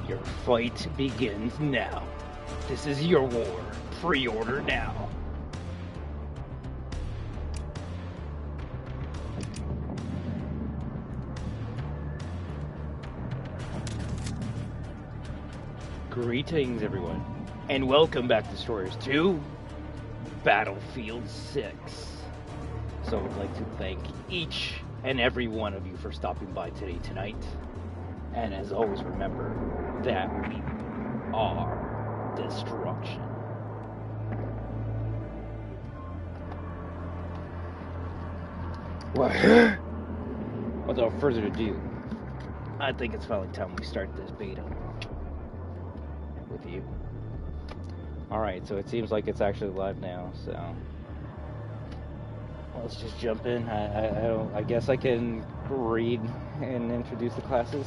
Your fight begins now. This is your war. Pre-order now. Greetings, everyone, and welcome back to Stories 2, Battlefield 6. So I would like to thank each and every one of you for stopping by tonight. And as always, remember that we are destruction. Well, without further ado, I think it's finally time we start this beta with you. Alright, so it seems like it's actually live now, so let's just jump in. I guess I can read and introduce the classes.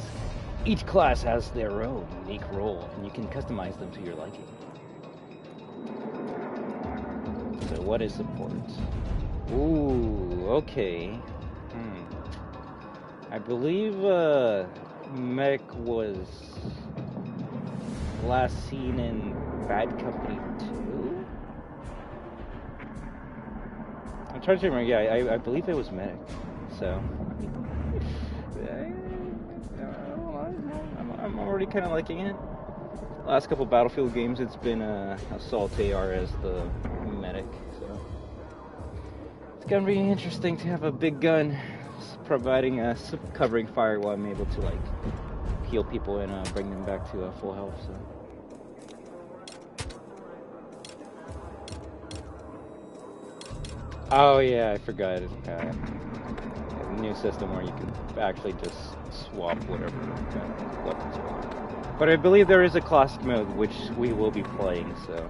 Each class has their own unique role, and you can customize them to your liking. So what is support? Ooh, okay. I believe Mech was last seen in Bad Company 2? I'm trying to remember, yeah, I believe it was Medic, so I'm already kind of liking it. Last couple Battlefield games, it's been Assault AR as the Medic, so it's gonna be interesting to have a big gun providing covering fire while I'm able to like heal people and bring them back to full health. So. Oh yeah, I forgot. A new system where you can actually just swap whatever weapons you want. But I believe there is a classic mode which we will be playing, so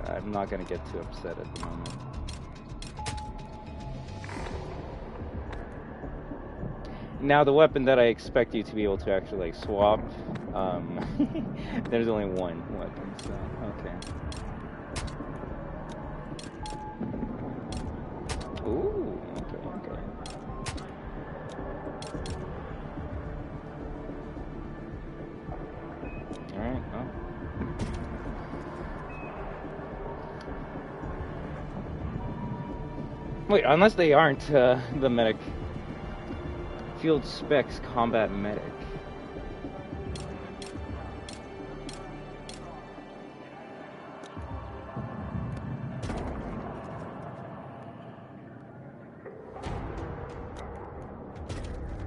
I'm not gonna get too upset at the moment. Now the weapon that I expect you to be able to actually like swap, there's only one weapon, so okay. Ooh, okay. Alright, well. Wait, unless they aren't the medic. Field Specs Combat Medic.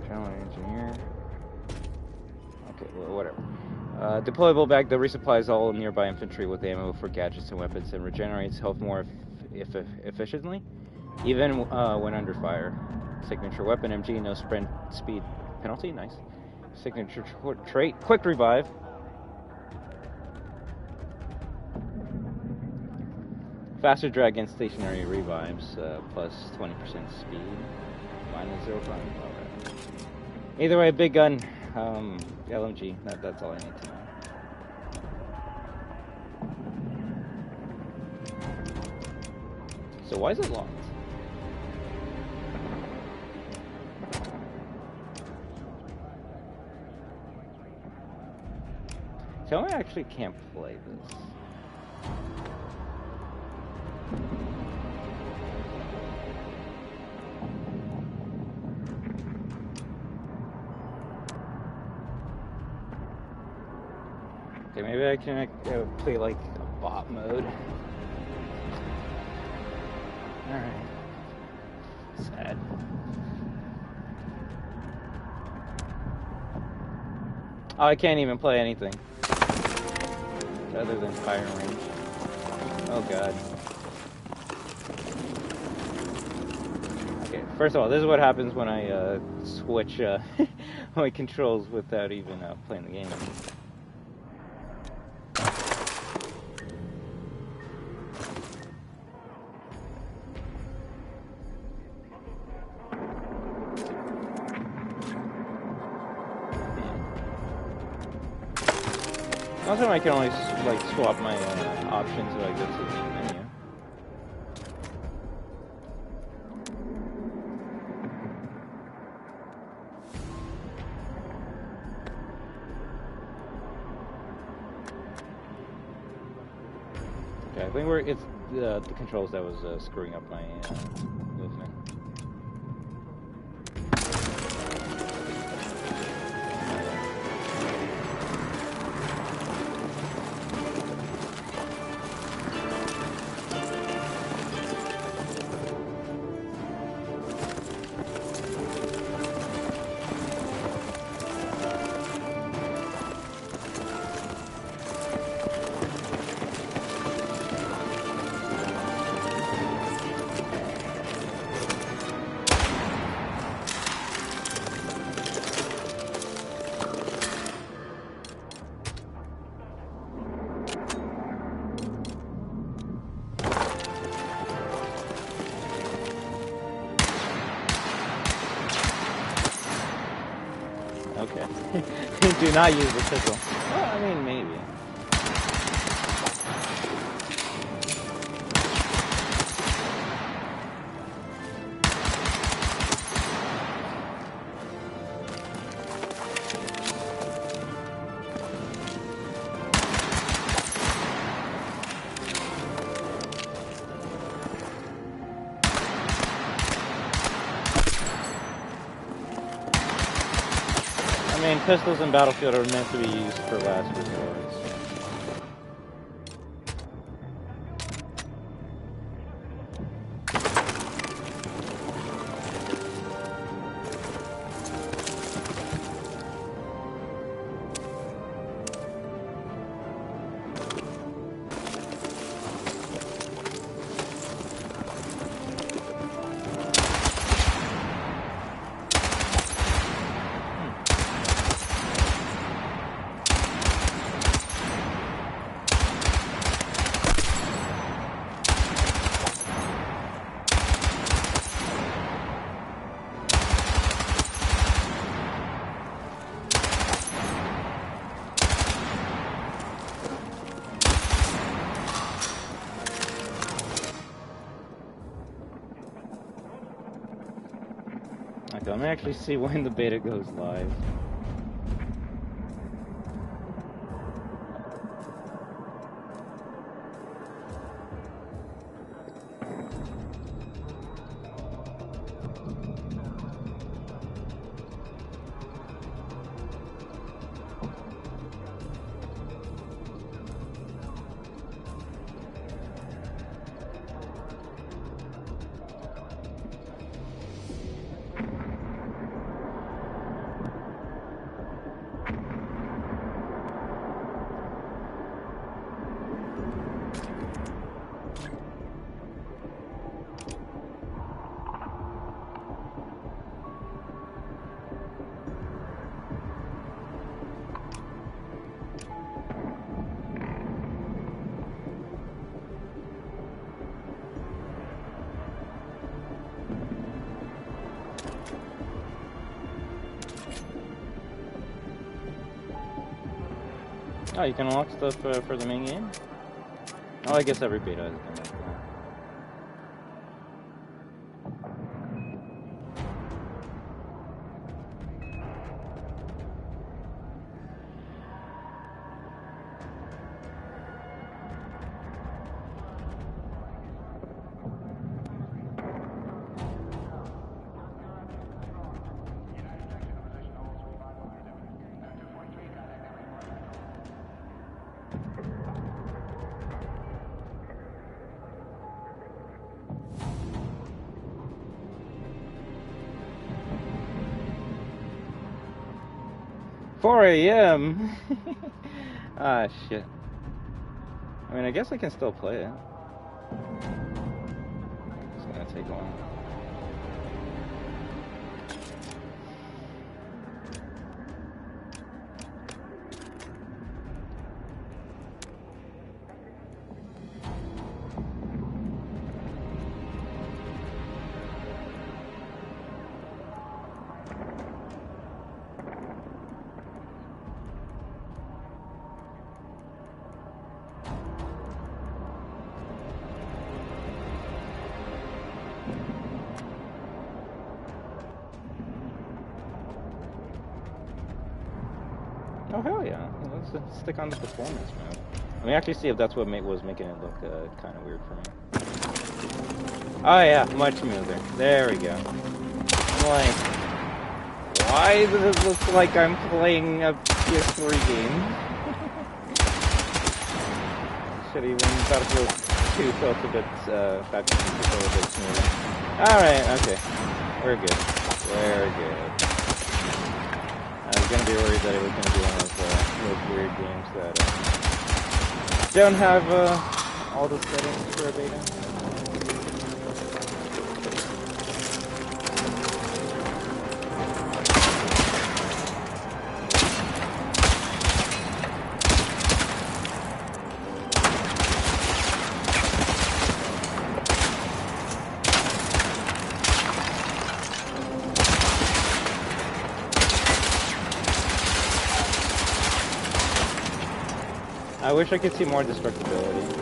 Channel Engineer. Okay, well, whatever. Deployable bag that resupplies all nearby infantry with ammo for gadgets and weapons and regenerates health more efficiently, even when under fire. Signature weapon, MG, no sprint speed penalty, nice. Signature trait, quick revive. Faster drag and stationary revives, plus 20% speed, minus 0 crime. Right. Either way, big gun, LMG, that's all I need to know. So why is it locked? Tell me I actually can't play this. Okay, maybe I can play like a bot mode. Alright. Sad. Oh, I can't even play anything other than fire range. Oh god. Okay, first of all, this is what happens when I switch my controls without even playing the game. Most of them I can only like swap my options if I go to the main menu. think it's the controls that was screwing up my movement. Okay. Do not use the pistol. Well, I mean, maybe. I mean, pistols in Battlefield are meant to be used for last resort. Okay, let me actually see when the beta goes live. Oh, you can unlock stuff for the main game? Oh, I guess every beta has been like that. $4 a.m. Ah, shit. I mean, I guess I can still play it. It's gonna take a while. Oh, hell yeah. Let's stick on the performance, man. Let me actually see if that's what was making it look kind of weird for me. Oh yeah, much smoother. There we go. I'm like, why does it look like I'm playing a PS3 game? Should even Battlefield 2 felt a bit, back when it felt a bit smoother. Alright, okay. We're good. We're good. I was gonna be worried that it was gonna be one of those weird games that don't have all the settings for a beta. I wish I could see more destructibility.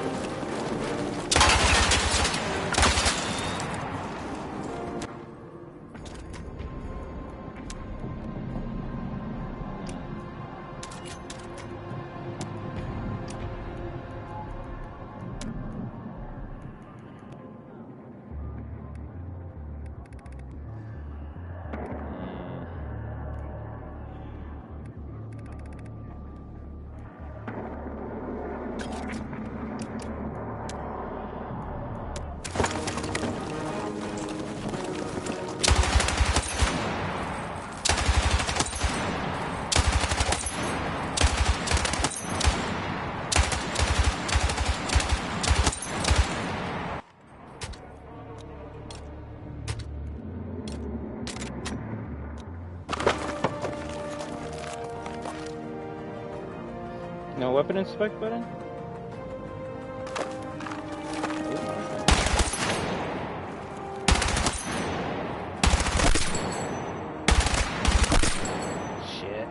No weapon inspect button? Shit.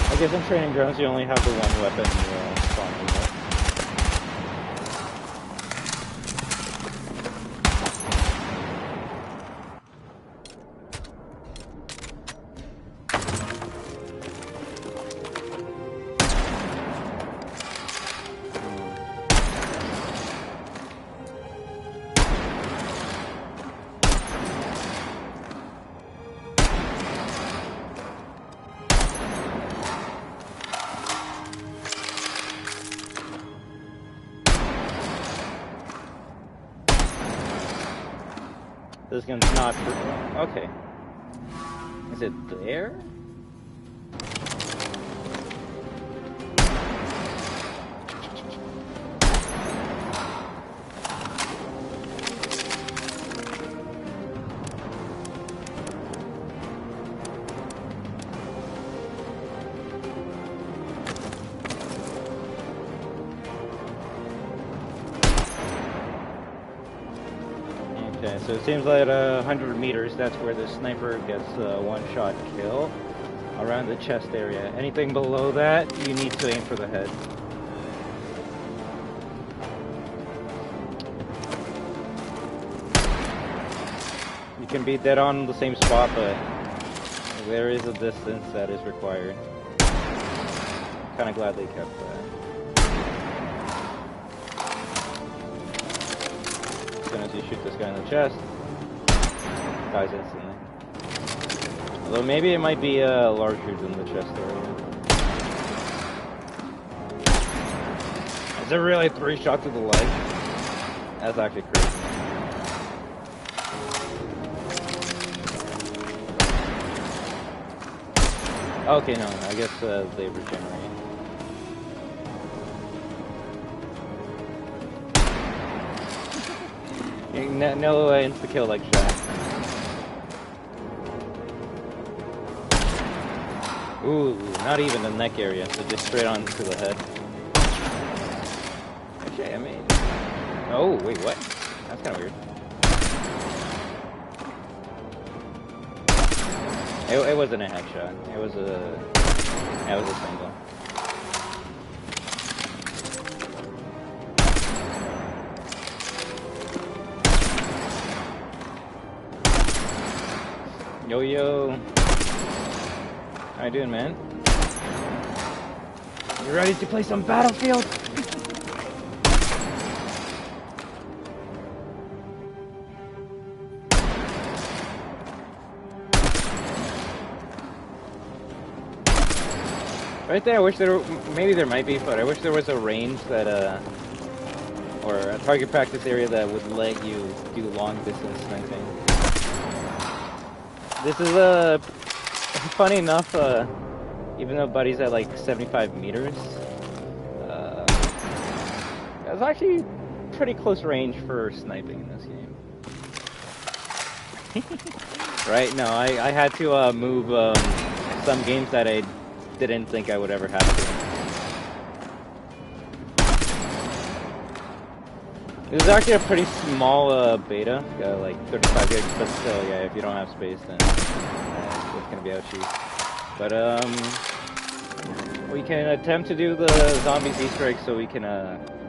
I guess in training grounds you only have the one weapon spawning with. This gun's not for... Okay. Is it there? Okay, so it seems like 100 meters, that's where the sniper gets one-shot kill around the chest area. Anything below that, you need to aim for the head. You can be dead on the same spot, but there is a distance that is required. Kind of glad they kept that. As soon as you shoot this guy in the chest, dies instantly. Although maybe it might be larger than the chest area. Is it really 3 shots to the leg? That's actually crazy. Okay, no, I guess they regenerate. No insta-kill like shot. Ooh, not even the neck area, so just straight on to the head. Oh, wait, what? That's kind of weird. It wasn't a headshot. It was a single. Yo, yo. How you doing, man? You ready to play some Battlefield? Right there, I wish there, maybe there might be, but I wish there was a range that, or a target practice area that would let you do long distance sniping. This is, funny enough, even though Buddy's at like 75 meters, that's actually pretty close range for sniping in this game. Right? No, I had to, move, some games that I didn't think I would ever have to. This is actually a pretty small beta, like 35 gigs, but still, yeah, if you don't have space, then it's gonna be out cheap. But we can attempt to do the zombies Easter egg, so we can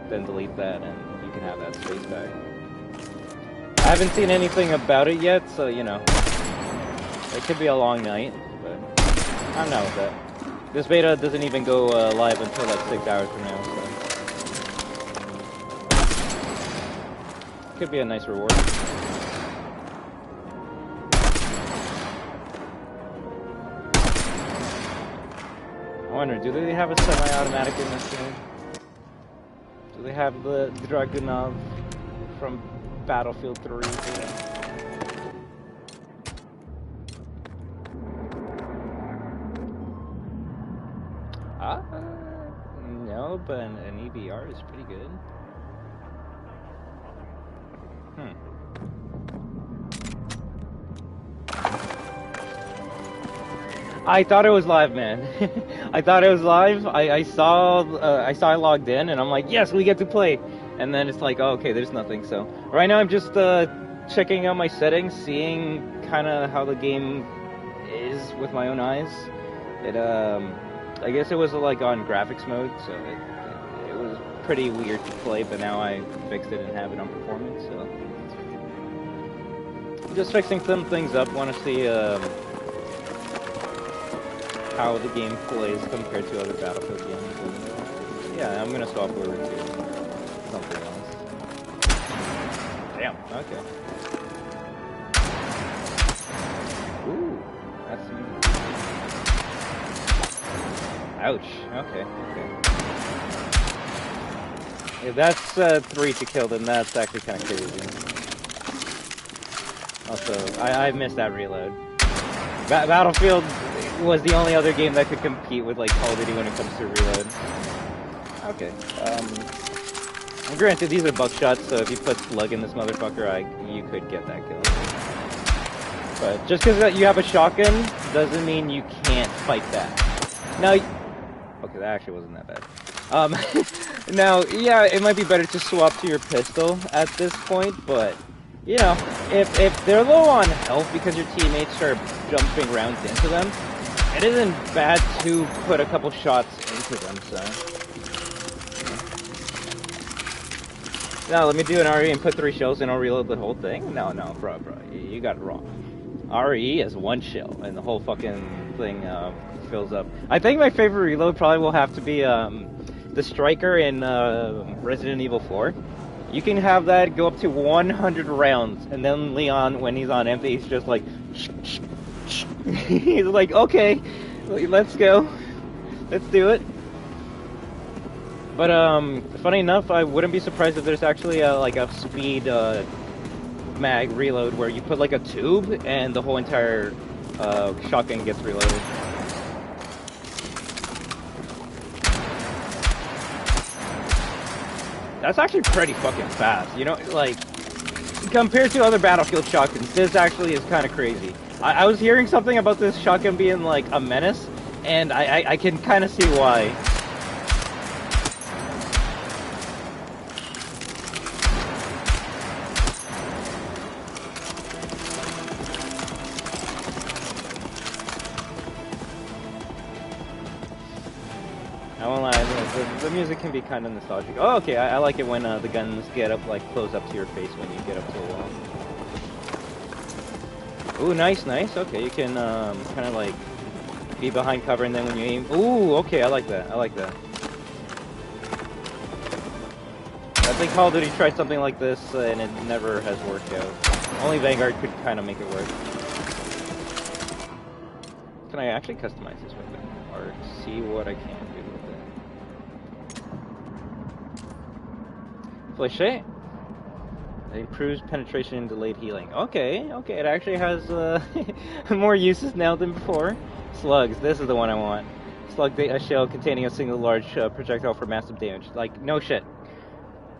then delete that, and you can have that space back. I haven't seen anything about it yet, so you know, it could be a long night, but I'm not with that. This beta doesn't even go live until like 6 hours from now, so could be a nice reward. I wonder, do they have a semi-automatic in this game? Do they have the Klaw-Naw from Battlefield 3? No, but an EBR is pretty good. I thought it was live, man. I thought it was live. I saw I logged in, and I'm like, yes, we get to play. And then it's like, oh, okay, there's nothing. So right now I'm just checking out my settings, seeing kind of how the game is with my own eyes. I guess it was like on graphics mode, so it was pretty weird to play, but now I fixed it and have it on performance, so. Just fixing some things up, want to see how the game plays compared to other Battlefield games. And, yeah, I'm gonna swap over to something else. Damn, okay. Ooh, that's new. Ouch. Okay. If that's 3 to kill, then that's actually kind of crazy. Also, I missed that reload. Battlefield was the only other game that could compete with like Call of Duty when it comes to reload. Okay. Granted, these are buckshots, so if you put slug in this motherfucker, you could get that kill. But just because you have a shotgun doesn't mean you can't fight back. Now. Okay, that actually wasn't that bad. Now, yeah, it might be better to swap to your pistol at this point, but, you know, if they're low on health because your teammates are jumping rounds into them, it isn't bad to put a couple shots into them, so. Now, let me do an RE and put 3 shells and I'll reload the whole thing? No, bro, you got it wrong. RE is 1 shell, and the whole fucking thing, fills up. I think my favorite reload probably will have to be the striker in Resident Evil 4. You can have that go up to 100 rounds, and then Leon, when he's on empty, he's just like, he's like, okay, let's go, let's do it. But funny enough, I wouldn't be surprised if there's actually like a speed mag reload where you put like a tube and the whole entire shotgun gets reloaded. That's actually pretty fucking fast, you know, like, compared to other Battlefield shotguns, this actually is kind of crazy. I was hearing something about this shotgun being, like, a menace, and I can kind of see why. the music can be kind of nostalgic. Oh, okay, I like it when the guns get up, like, close up to your face when you get up to a wall. Ooh, nice, nice. Okay, you can kind of like be behind cover, and then when you aim. Ooh, okay, I like that. I like that. I think Call of Duty tried something like this, and it never has worked out. Only Vanguard could kind of make it work. Can I actually customize this weapon, or see what I can do with it? Fléché. It improves penetration and delayed healing. Okay, okay, it actually has more uses now than before. Slugs, this is the one I want. Slug a shell containing a single large projectile for massive damage. Like, no shit.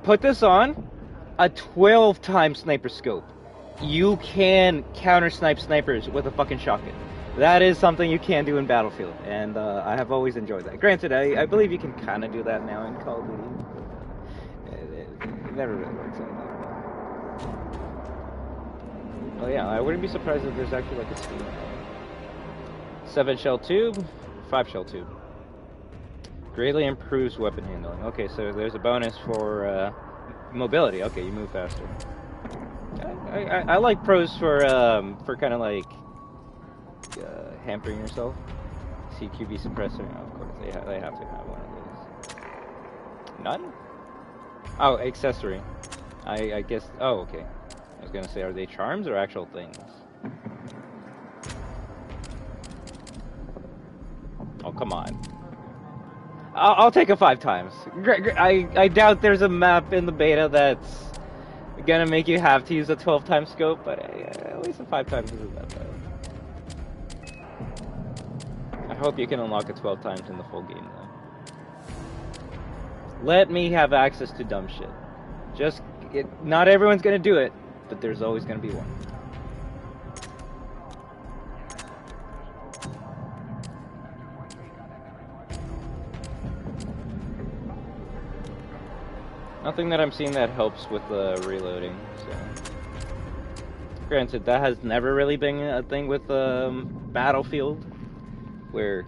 Put this on, a 12-time sniper scope. You can counter-snipe snipers with a fucking shotgun. That is something you can do in Battlefield, and I have always enjoyed that. Granted, I believe you can kind of do that now in Call of Duty. It never really works out. Oh yeah, I wouldn't be surprised if there's actually like a scheme. 7 shell tube, 5 shell tube. Greatly improves weapon handling. Okay, so there's a bonus for mobility. Okay, you move faster. I like pros for kind of like hampering yourself. CQB suppressor. Oh, of course, they have to have one of those. None? Oh, accessory. I guess. Oh, okay. I was gonna say, are they charms or actual things? Oh, come on. I'll take a 5 times. I doubt there's a map in the beta that's gonna make you have to use a 12-time scope, but at least a 5 times isn't that bad. I hope you can unlock it 12 times in the full game, though. Let me have access to dumb shit. Not everyone's gonna do it, but there's always gonna be one. Nothing that I'm seeing that helps with reloading, so. Granted, that has never really been a thing with Battlefield, where,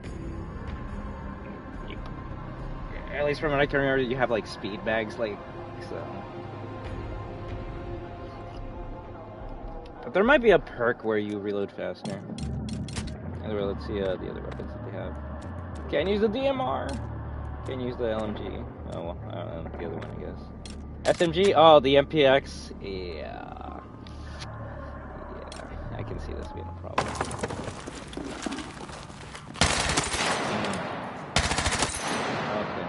at least from what I can remember, you have like speed bags, like, so. But there might be a perk where you reload faster. Anyway, let's see the other weapons that they have. Can't use the DMR! Can't use the LMG. Oh, well, I don't know, the other one, I guess. SMG? Oh, the MPX? Yeah. I can see this being a problem. Okay.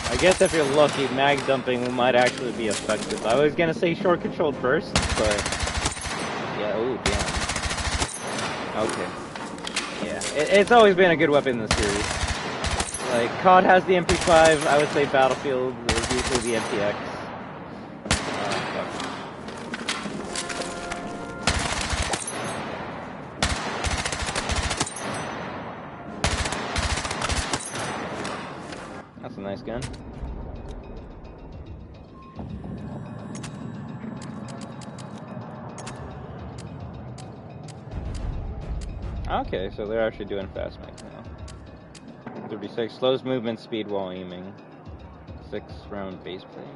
I guess if you're lucky, mag dumping might actually be effective. I was gonna say short controlled burst, but yeah, oh damn. Okay. Yeah, it's always been a good weapon in the series. Like, COD has the MP5, I would say Battlefield is usually the MPX. That's a nice gun. Okay, so they're actually doing fast mags now. 36 slows movement speed while aiming. 6-round base plate.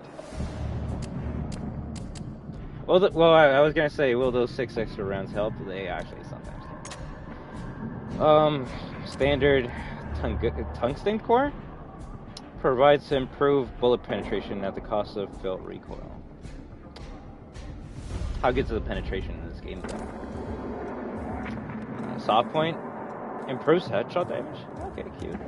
Well, I was gonna say, will those 6 extra rounds help? They actually sometimes can. Standard tungsten core provides improved bullet penetration at the cost of felt recoil. How good is the penetration in this game, though? Soft point improves headshot damage. Okay, cute.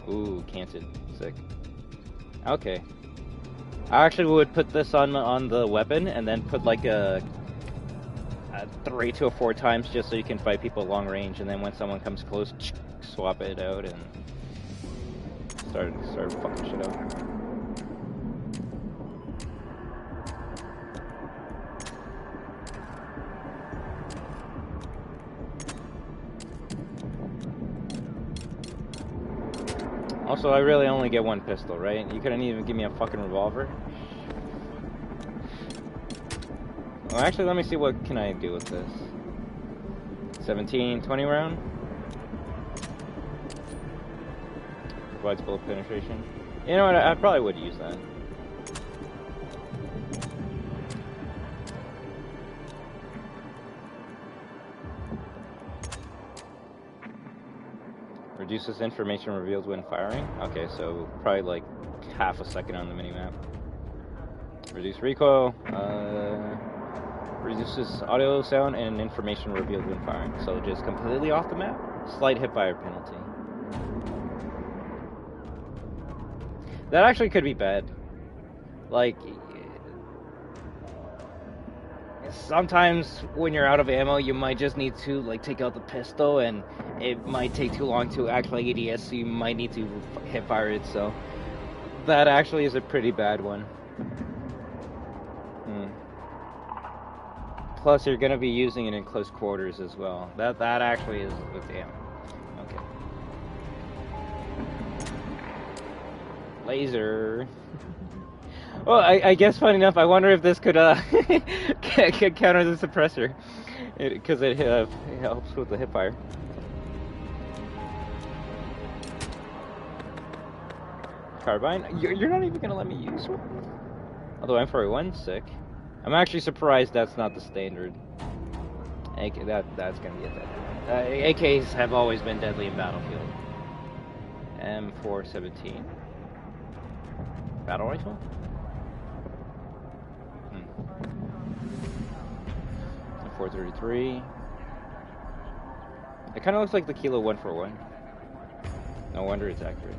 Ooh, canted. Sick. Okay. I actually would put this on the weapon and then put like a 3 to 4 times just so you can fight people long range, and then when someone comes close, swap it out and start fucking shit up. Also, I really only get one pistol, right? You couldn't even give me a fucking revolver? Well, actually, let me see what can I do with this. 17, 20 round? Provides bullet penetration. You know what, I probably would use that. Reduces information revealed when firing. Okay, so probably like half a second on the minimap. Reduce recoil. Reduces audio, sound, and information revealed when firing. So just completely off the map. Slight hipfire penalty. That actually could be bad. Like, sometimes when you're out of ammo, you might just need to like take out the pistol, and it might take too long to act like ADS, so you might need to hipfire it. So that actually is a pretty bad one. Plus, you're gonna be using it in close quarters as well. That actually is damn. Okay. Laser. Well, I guess funny enough, I wonder if this could counter the suppressor, because it helps with the hipfire. Carbine? You're not even gonna let me use one? Although M4A1's sick. I'm actually surprised that's not the standard. That's gonna be a deadly one. AKs have always been deadly in Battlefield. M417. Battle rifle? 433. It kind of looks like the Kilo 141. No wonder it's accurate.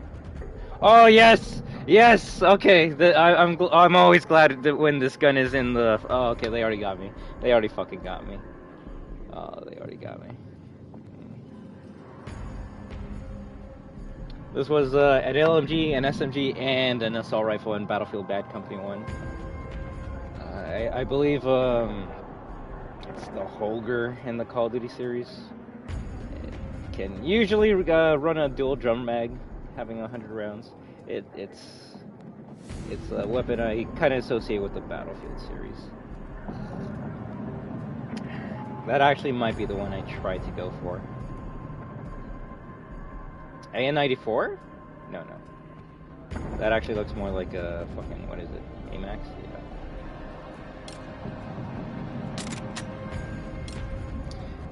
Oh yes, yes. Okay, I'm always glad that when this gun is in the. Oh, okay, they already got me. They already fucking got me. Oh, they already got me. This was an LMG, an SMG, and an assault rifle in Battlefield Bad Company 1. I believe it's the Holger in the Call of Duty series. It can usually run a dual drum mag, having 100 rounds. It's a weapon I kind of associate with the Battlefield series. That actually might be the one I tried to go for. AN-94? No. That actually looks more like a fucking, what is it? AMAX? Yeah.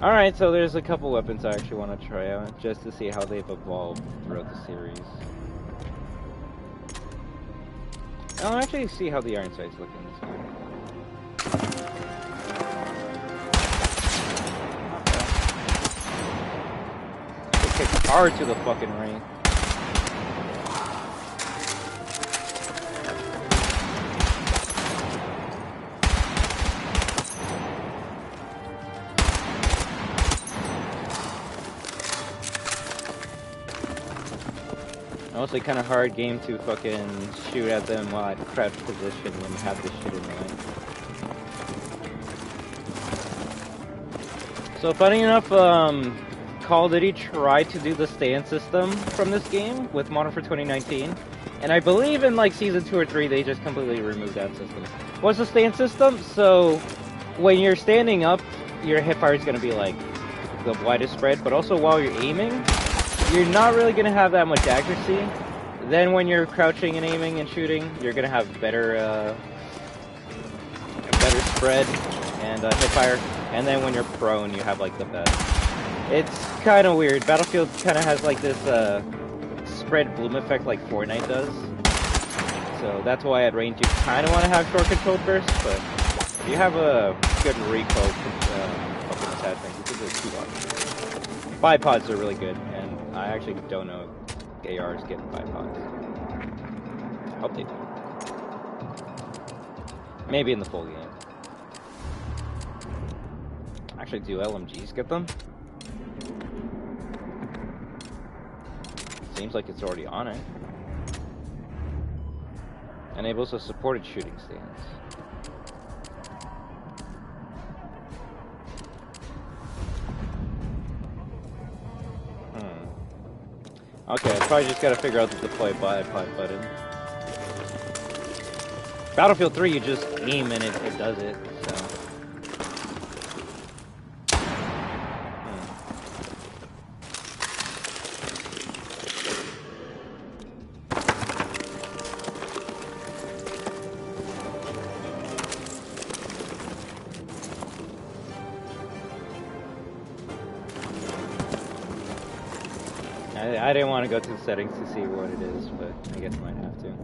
Alright, so there's a couple weapons I actually want to try out, just to see how they've evolved throughout the series. I'll actually see how the iron sights look in this one. It kicks hard to the fucking ring. Also, kind of hard game to fucking shoot at them while at crouch position and have this shit in mind. So funny enough, Call of Duty tried to do the stand system from this game with Modern Warfare 2019, and I believe in like Season 2 or 3 they just completely removed that system. What's the stand system? So when you're standing up, your hipfire is going to be like the widest spread, but also while you're aiming, you're not really going to have that much accuracy. Then when you're crouching and aiming and shooting, you're going to have better spread and hipfire. And then when you're prone, you have like the best. It's kind of weird. Battlefield kind of has like this spread bloom effect like Fortnite does. So that's why at range you kind of want to have short controlled bursts, but if you have a good recoil attachment, you can do 2 options. Bipods are really good, and I actually don't know if ARs get bipods. I hope they do. Maybe in the full game. Actually, do LMGs get them? Seems like it's already on it. Enables a supported shooting stance. Okay, I probably just gotta figure out the deploy bipod button. Battlefield 3, you just aim and it does it, so. I didn't want to go to the settings to see what it is, but I guess I might have to.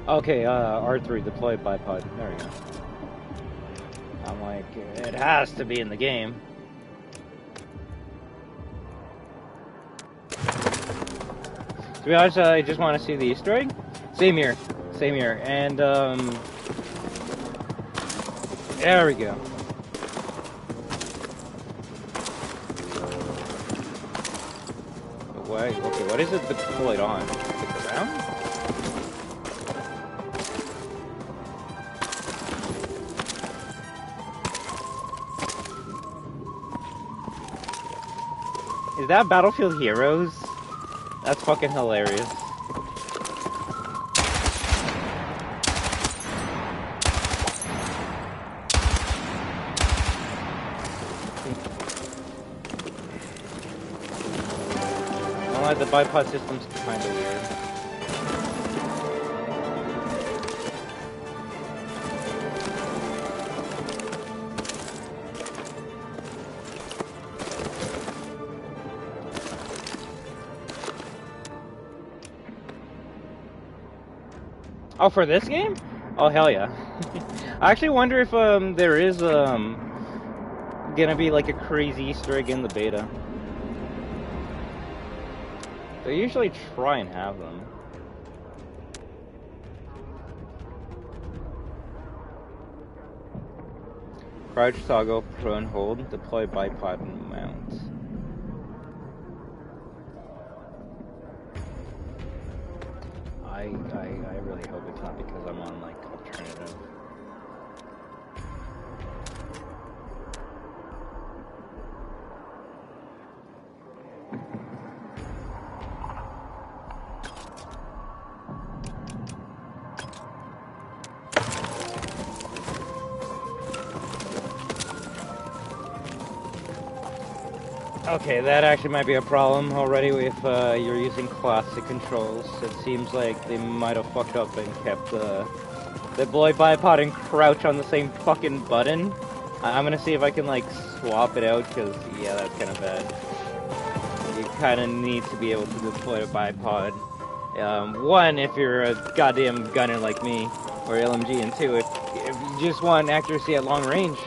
Okay, R3, deploy bipod. There we go. I'm like, it has to be in the game. To be honest, I just want to see the Easter egg. Same here. Same here. And, there we go. Why? Okay, what is it deployed on? The ground? Is that Battlefield Heroes? That's fucking hilarious. Well, the bipod system's kind of weird. Oh, for this game? Oh, hell yeah. I actually wonder if there is gonna be like a crazy Easter egg in the beta. They usually try and have them. Crouch, toggle, prone, hold, deploy bipod and mount. I really hope it's not because I'm on like alternative. Okay, that actually might be a problem already if you're using classic controls. It seems like they might have fucked up and kept the deploy bipod and crouch on the same fucking button. I'm gonna see if I can like swap it out, because yeah, that's kind of bad. You kind of need to be able to deploy a bipod. One, if you're a goddamn gunner like me, or LMG, and two, if you just want accuracy at long range.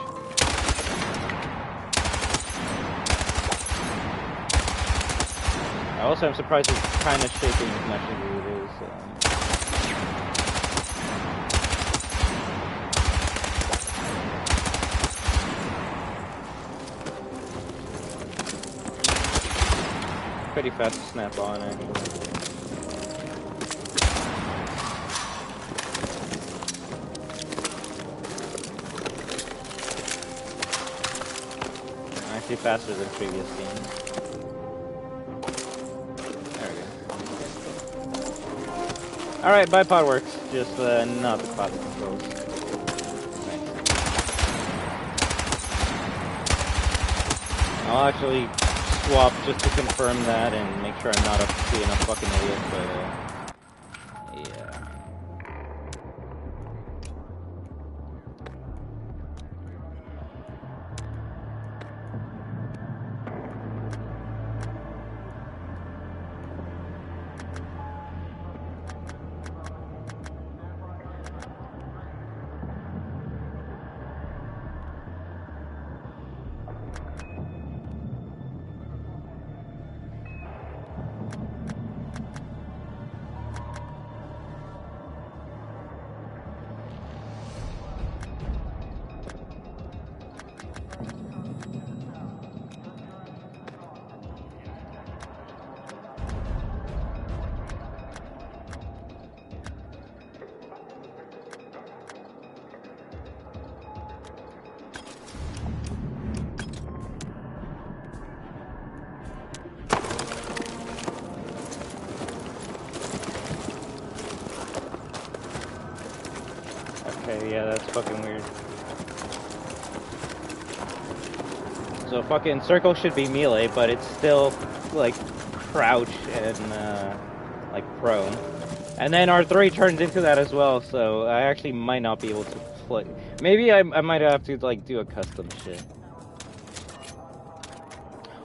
Also, I'm surprised it's kind of shaking as much as it is. Pretty fast to snap on, actually. Actually faster than previous games. Alright, bipod works, just not the classic controls. I'll actually swap just to confirm that and make sure I'm not being a fucking idiot, but yeah. Okay, yeah, that's fucking weird. So fucking circle should be melee, but it's still like crouch and like prone. And then R3 turns into that as well, so I actually might not be able to play. Maybe I might have to like do a custom shit.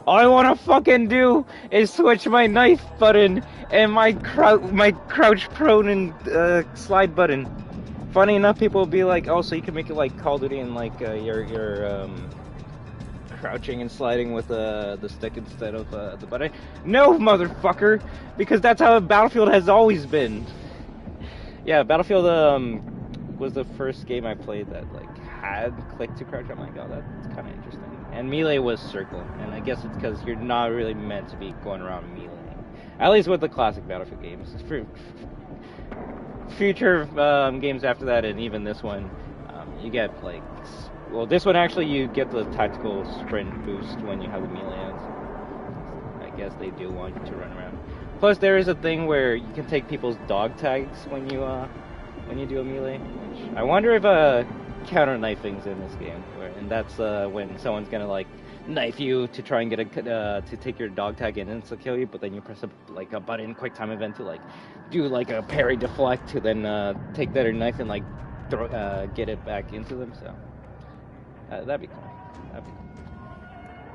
All I want to fucking do is switch my knife button and my crouch prone and slide button. Funny enough, people will be like, oh, so you can make it like Call of Duty and like your crouching and sliding with the stick instead of the button. No, motherfucker, because that's how Battlefield has always been. Yeah, Battlefield was the first game I played that like had click to crouch. I'm like, oh, that's kind of interesting. And melee was circle, and I guess it's because you're not really meant to be going around melee. At least with the classic Battlefield games. For future games after that, and even this one, you get like, well, this one actually you get the tactical sprint boost when you have the melee out. I guess they do want you to run around. Plus, there is a thing where you can take people's dog tags when you do a melee. Which I wonder if counter knifing's in this game, and that's when someone's gonna like knife you to try and get to take your dog tag and insta kill you, but then you press a button quick time event to like do like a parry deflect to then take that knife and like get it back into them. So that'd be cool. That'd be cool.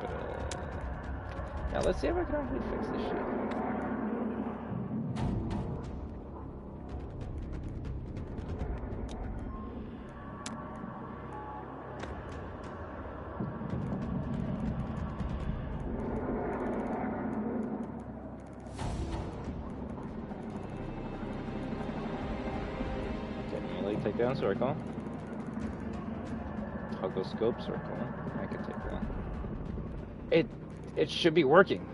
But now let's see if I can actually fix this shit. Take down circle. Toggle scope circle. I can take that. It should be working.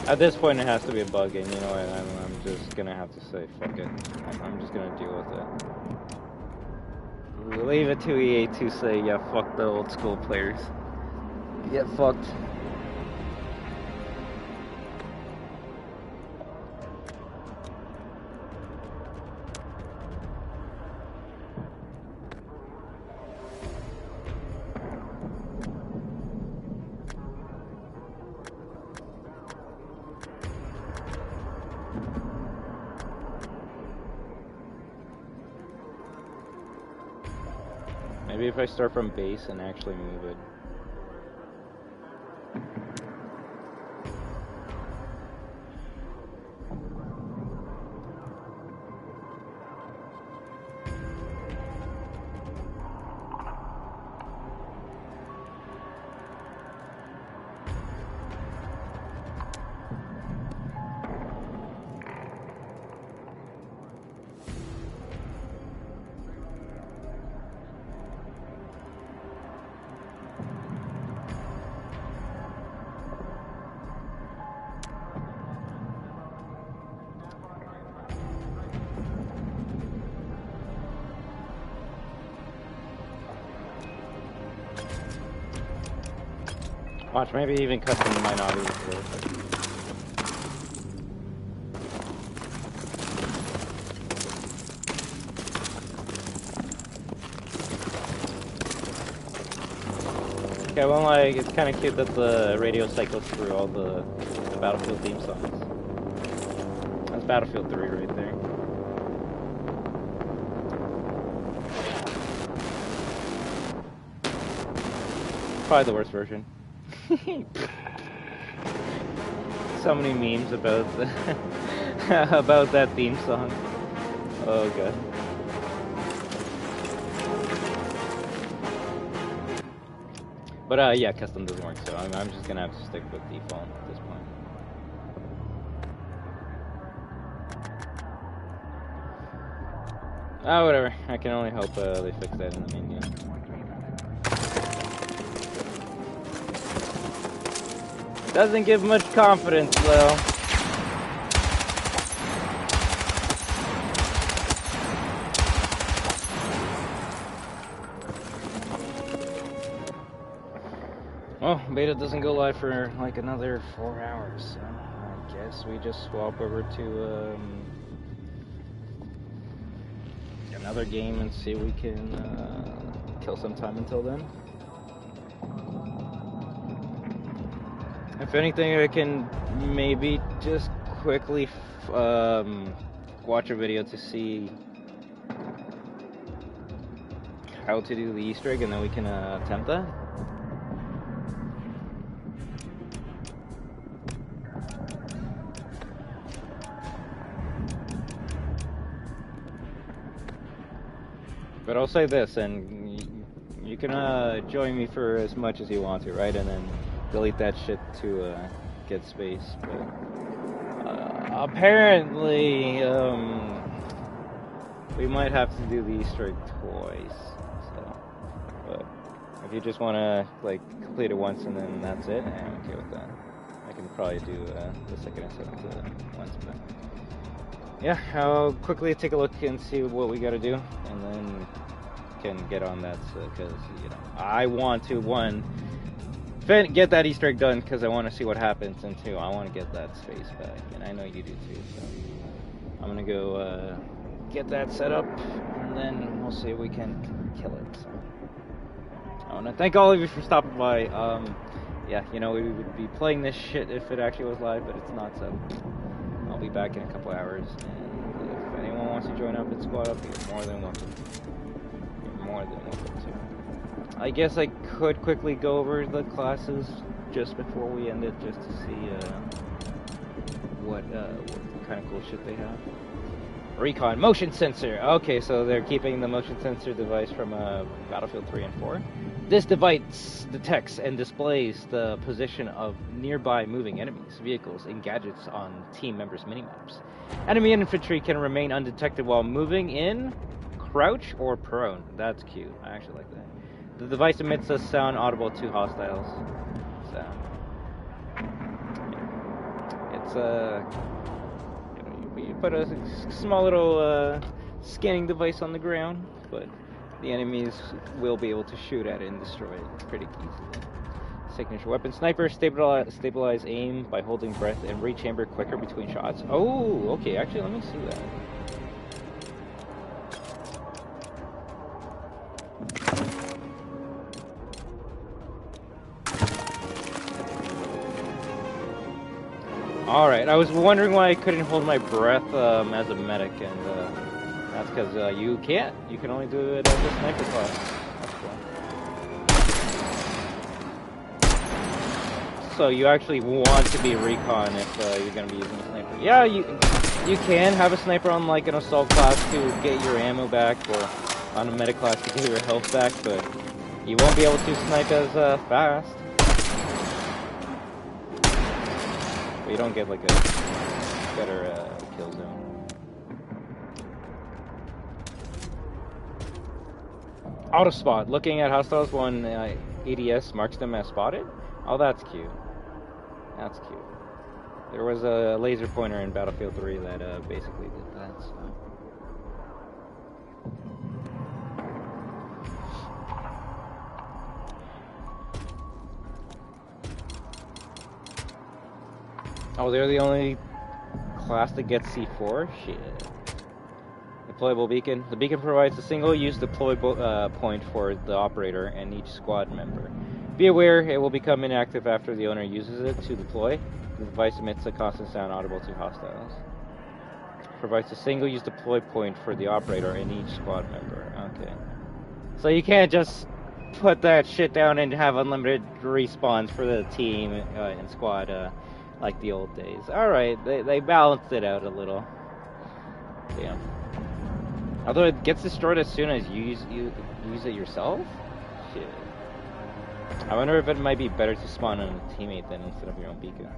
At this point, it has to be a bug, and you know what? I'm just gonna have to say, fuck it. I'm just gonna deal with it. Leave it to EA to say, yeah, fuck the old school players. Get fucked. Maybe if I start from base and actually move it. Watch, maybe even custom might not even work. Okay, well, like, it's kind of cute that the radio cycles through all the Battlefield theme songs. That's Battlefield 3 right there. Probably the worst version. So many memes about about that theme song. Oh god. But yeah, custom doesn't work, so I'm just gonna have to stick with default at this point. Ah, whatever. I can only hope they fix that in the main game. Doesn't give much confidence, though. Beta doesn't go live for like another 4 hours, so I guess we just swap over to another game and see if we can kill some time until then. If anything, I can maybe just quickly watch a video to see how to do the Easter egg, and then we can attempt that. But I'll say this, and you can join me for as much as you want to, right? And then delete that shit to get space. But apparently, we might have to do the Easter egg twice. So, but if you just want to like complete it once and then that's it, I'm okay with that. I can probably do the second and seventh once, but yeah, I'll quickly take a look and see what we got to do, and then can get on that because you know I want to get that Easter egg done because I want to see what happens, and two, I want to get that space back, and I know you do too. So I'm gonna go get that set up, and then we'll see if we can kill it. So I want to thank all of you for stopping by. Yeah, you know, we would be playing this shit if it actually was live, but it's not, so I'll be back in a couple hours, and if anyone wants to join up and squad up, you're more than welcome. You're more than welcome to. I guess I could quickly go over the classes just before we end it, just to see what kind of cool shit they have. Recon motion sensor. Okay, so they're keeping the motion sensor device from Battlefield 3 and 4. This device detects and displays the position of nearby moving enemies, vehicles, and gadgets on team members' minimaps. Enemy infantry can remain undetected while moving in crouch or prone. That's cute. I actually like that. The device emits a sound audible to hostiles. So it's you put a small little scanning device on the ground, but the enemies will be able to shoot at it and destroy it pretty easily. Signature weapon: sniper, stabilize aim by holding breath and rechamber quicker between shots. Oh, okay, actually let me see that. Alright, I was wondering why I couldn't hold my breath as a medic, and that's because you can't. You can only do it as a sniper class. So you actually want to be recon if you're going to be using a sniper. Yeah, you can have a sniper on like an assault class to get your ammo back, or on a medic class to get your health back, but you won't be able to snipe as fast. But you don't get like a better kill zone. Auto spot. Looking at hostiles when ADS marks them as spotted. Oh, that's cute. That's cute. There was a laser pointer in Battlefield 3 that basically did that. So. Oh, they're the only class that gets C4? Shit. Deployable beacon. The beacon provides a single-use deploy point for the operator and each squad member. Be aware, it will become inactive after the owner uses it to deploy. The device emits a constant sound audible to hostiles. Provides a single-use deploy point for the operator and each squad member. Okay. So you can't just put that shit down and have unlimited respawns for the team and squad like the old days. Alright, they balanced it out a little. Damn. Although it gets destroyed as soon as you use it yourself? Shit. I wonder if it might be better to spawn on a teammate than instead of your own beacon.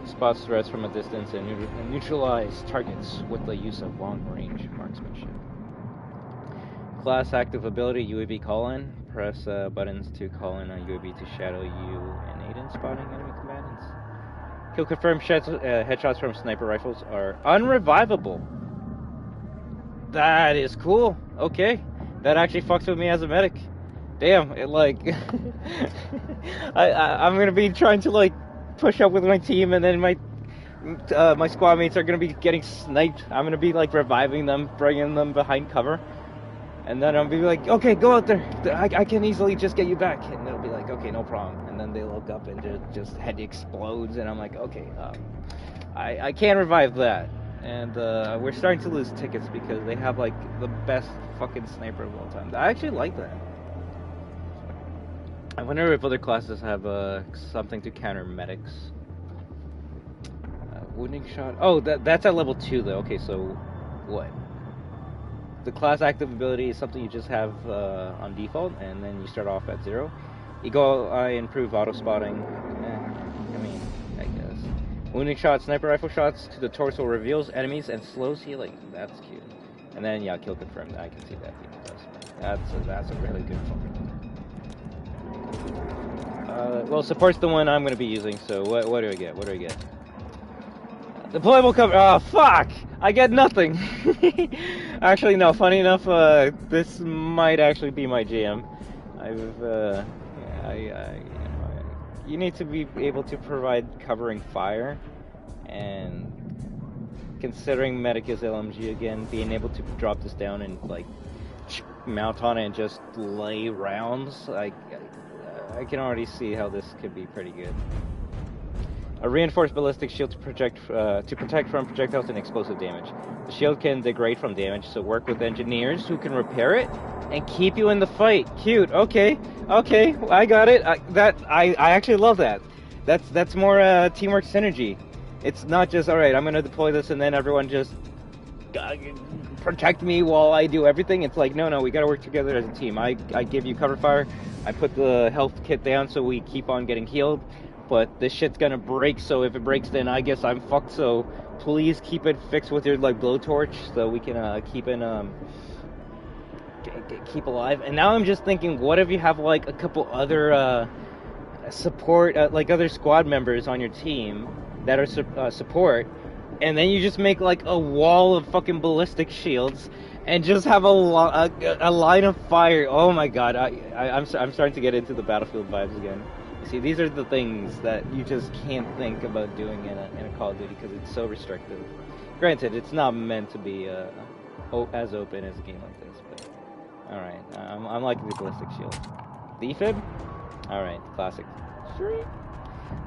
Spots threats from a distance and neutralize targets with the use of long-range marksmanship. Class active ability, UAV call-in. Press buttons to call in a UAV to shadow you and aid in spotting enemy combatants. Kill confirmed headshots from sniper rifles are unrevivable. That is cool. Okay. That actually fucks with me as a medic. Damn, it like I'm gonna be trying to like push up with my team, and then my squad mates are gonna be getting sniped. I'm gonna be like reviving them, bringing them behind cover, and then I'll be like, okay, go out there. I can easily just get you back, and they'll be like, okay, no problem. And then they look up and just head explodes, and I'm like, okay, I can't revive that. And we're starting to lose tickets because they have like the best fucking sniper of all time. I actually like that. I wonder if other classes have something to counter medics. Wounding shot. Oh, that's at level 2 though. Okay, so what? The class active ability is something you just have on default, and then you start off at 0. Eagle Eye improve auto spotting. I mean, I guess. Wounding shot, sniper rifle shots to the torso reveals enemies and slows healing. That's cute. And then yeah, kill confirmed. I can see that. That's a really good fucking. Well, support's the one I'm going to be using, so what do I get? What do I get? Deployable cover. Oh, fuck! I get nothing! Actually, no, funny enough, this might actually be my GM. You need to be able to provide covering fire, and considering medic is LMG again, being able to drop this down and, like, mount on it and just lay rounds, I can already see how this could be pretty good. A reinforced ballistic shield to protect from projectiles and explosive damage. The shield can degrade from damage, so work with engineers who can repair it and keep you in the fight. Cute. Okay, I got it. I actually love that. That's more teamwork synergy. It's not just alright, I'm gonna deploy this and then everyone just protect me while I do everything. It's like, no, we gotta work together as a team. I give you cover fire, I put the health kit down so we keep on getting healed, but this shit's gonna break, so if it breaks then I guess I'm fucked, so please keep it fixed with your like blowtorch so we can keep alive. And now I'm just thinking, what if you have like a couple other support, like other squad members on your team that are support, and then you just make like a wall of fucking ballistic shields and just have a line of fire. Oh my god, I'm starting to get into the Battlefield vibes again. See, these are the things that you just can't think about doing in a Call of Duty because it's so restrictive. Granted, it's not meant to be as open as a game like this, but alright, I'm liking the ballistic shield. Defib? Alright, classic.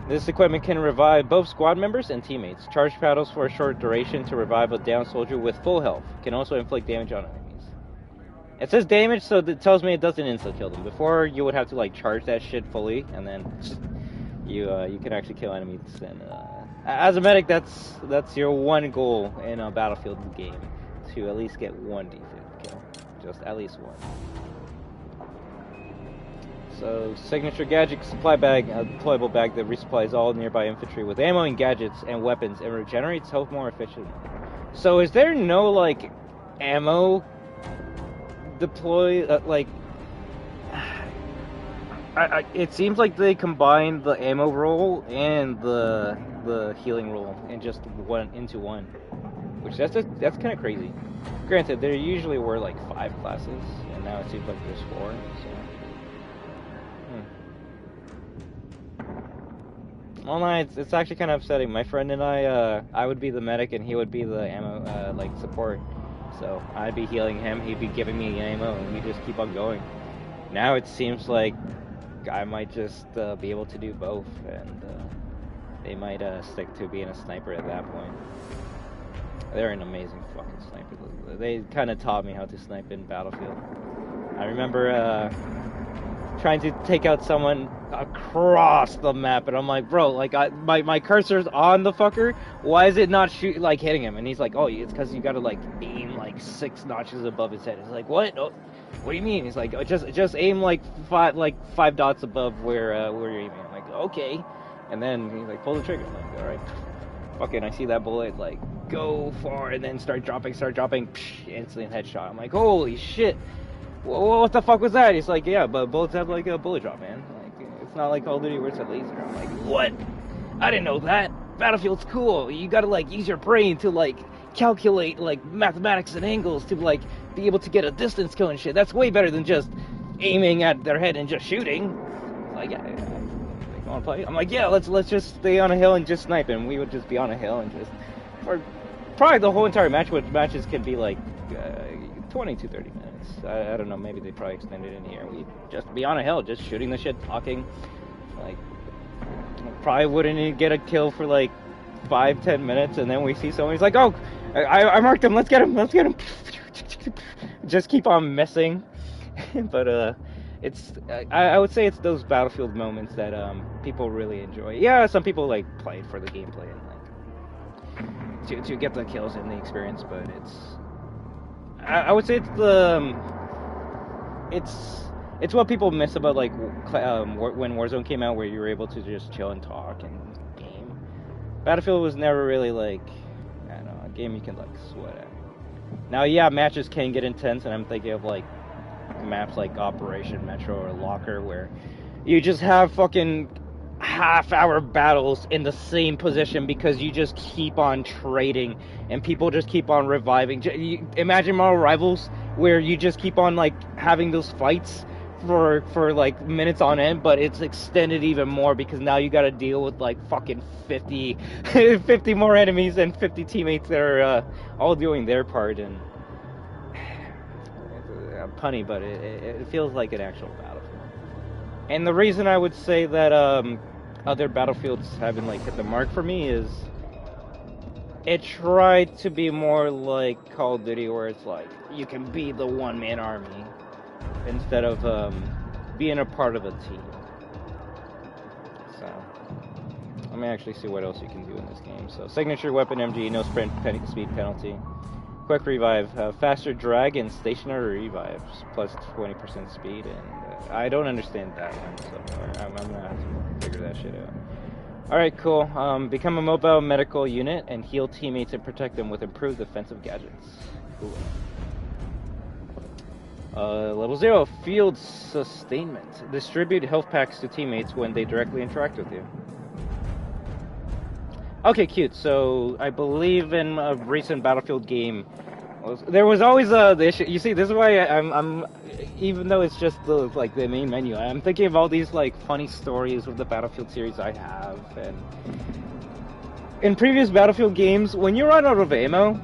This equipment can revive both squad members and teammates. Charge paddles for a short duration to revive a down soldier with full health. Can also inflict damage on enemies. It says damage, so it tells me it doesn't insta-kill them. Before, you would have to like charge that shit fully, and then you can actually kill enemies. And as a medic, that's your one goal in a Battlefield game, to at least get one defib kill, just at least one. So, signature gadget supply bag, a deployable bag that resupplies all nearby infantry with ammo and gadgets and weapons and regenerates health more efficiently. So, is there no like ammo deploy? It seems like they combined the ammo roll and the healing roll in just one into one, which that's kind of crazy. Granted, there usually were like 5 classes, and now it seems like there's 4. So. Well, no, it's actually kind of upsetting. My friend and I would be the medic and he would be the ammo, like, support. So, I'd be healing him, he'd be giving me ammo, and we just keep on going. Now it seems like I might just be able to do both, and they might stick to being a sniper at that point. They're an amazing fucking sniper. They kind of taught me how to snipe in Battlefield. I remember trying to take out someone across the map, and I'm like, bro, like my cursor's on the fucker. Why is it not hitting him? And he's like, oh, it's because you gotta like aim like 6 notches above his head. It's like, what? Oh, what do you mean? He's like, oh, just aim like five dots above where you're aiming. I'm like, okay. And then he's like, pull the trigger. I'm like, all right. Fucking, I see that bullet like go far and then start dropping. Psh, instant headshot. I'm like, holy shit. What the fuck was that? He's like, yeah, but bullets have like a bullet drop, man. Like, it's not like Call of Duty where it's a laser. I'm like, what? I didn't know that. Battlefield's cool. You gotta like use your brain to like calculate like mathematics and angles to like be able to get a distance kill and shit. That's way better than just aiming at their head and just shooting. Like, yeah, they want to play. I'm like, yeah, let's just stay on a hill and just snipe, and we would just be on a hill and just for probably the whole entire match, which matches can be like 20 to 30 minutes. I don't know, maybe they probably extended in here. We just be on a hill, just shooting the shit, talking. Like, probably wouldn't get a kill for like 5-10 minutes, and then we see someone, he's like, oh, I marked him, let's get him. Just keep on missing. But it's I would say it's those Battlefield moments that people really enjoy. Yeah, some people like play it for the gameplay and like to get the kills and the experience, but I would say it's what people miss about like when Warzone came out, where you were able to just chill and talk and game. Battlefield was never really like, I don't know, a game you can like sweat at. Now, yeah, matches can get intense, and I'm thinking of like maps like Operation Metro or Locker, where you just have fucking half-hour battles in the same position because you just keep on trading and people just keep on reviving. Imagine Marvel Rivals, where you just keep on like having those fights for like minutes on end, but it's extended even more because now you got to deal with like fucking 50 more enemies and 50 teammates that are all doing their part. And punny, but it feels like an actual Battlefield. And the reason I would say that other Battlefields haven't like hit the mark for me is it tried to be more like Call of Duty, where it's like you can be the one-man army instead of being a part of a team. So let me actually see what else you can do in this game. So signature weapon MG, no sprint speed penalty. Quick revive, faster drag and stationary revives, plus 20% speed, and I don't understand that one, so I'm gonna have to figure that shit out. Alright, cool. Become a mobile medical unit and heal teammates and protect them with improved offensive gadgets. Cool. Level 0, field sustainment. Distribute health packs to teammates when they directly interact with you. Okay, cute. So I believe in a recent Battlefield game, there was always the issue. You see, this is why I'm even though it's just the main menu, I'm thinking of all these like funny stories of the Battlefield series I have. And in previous Battlefield games, when you run out of ammo,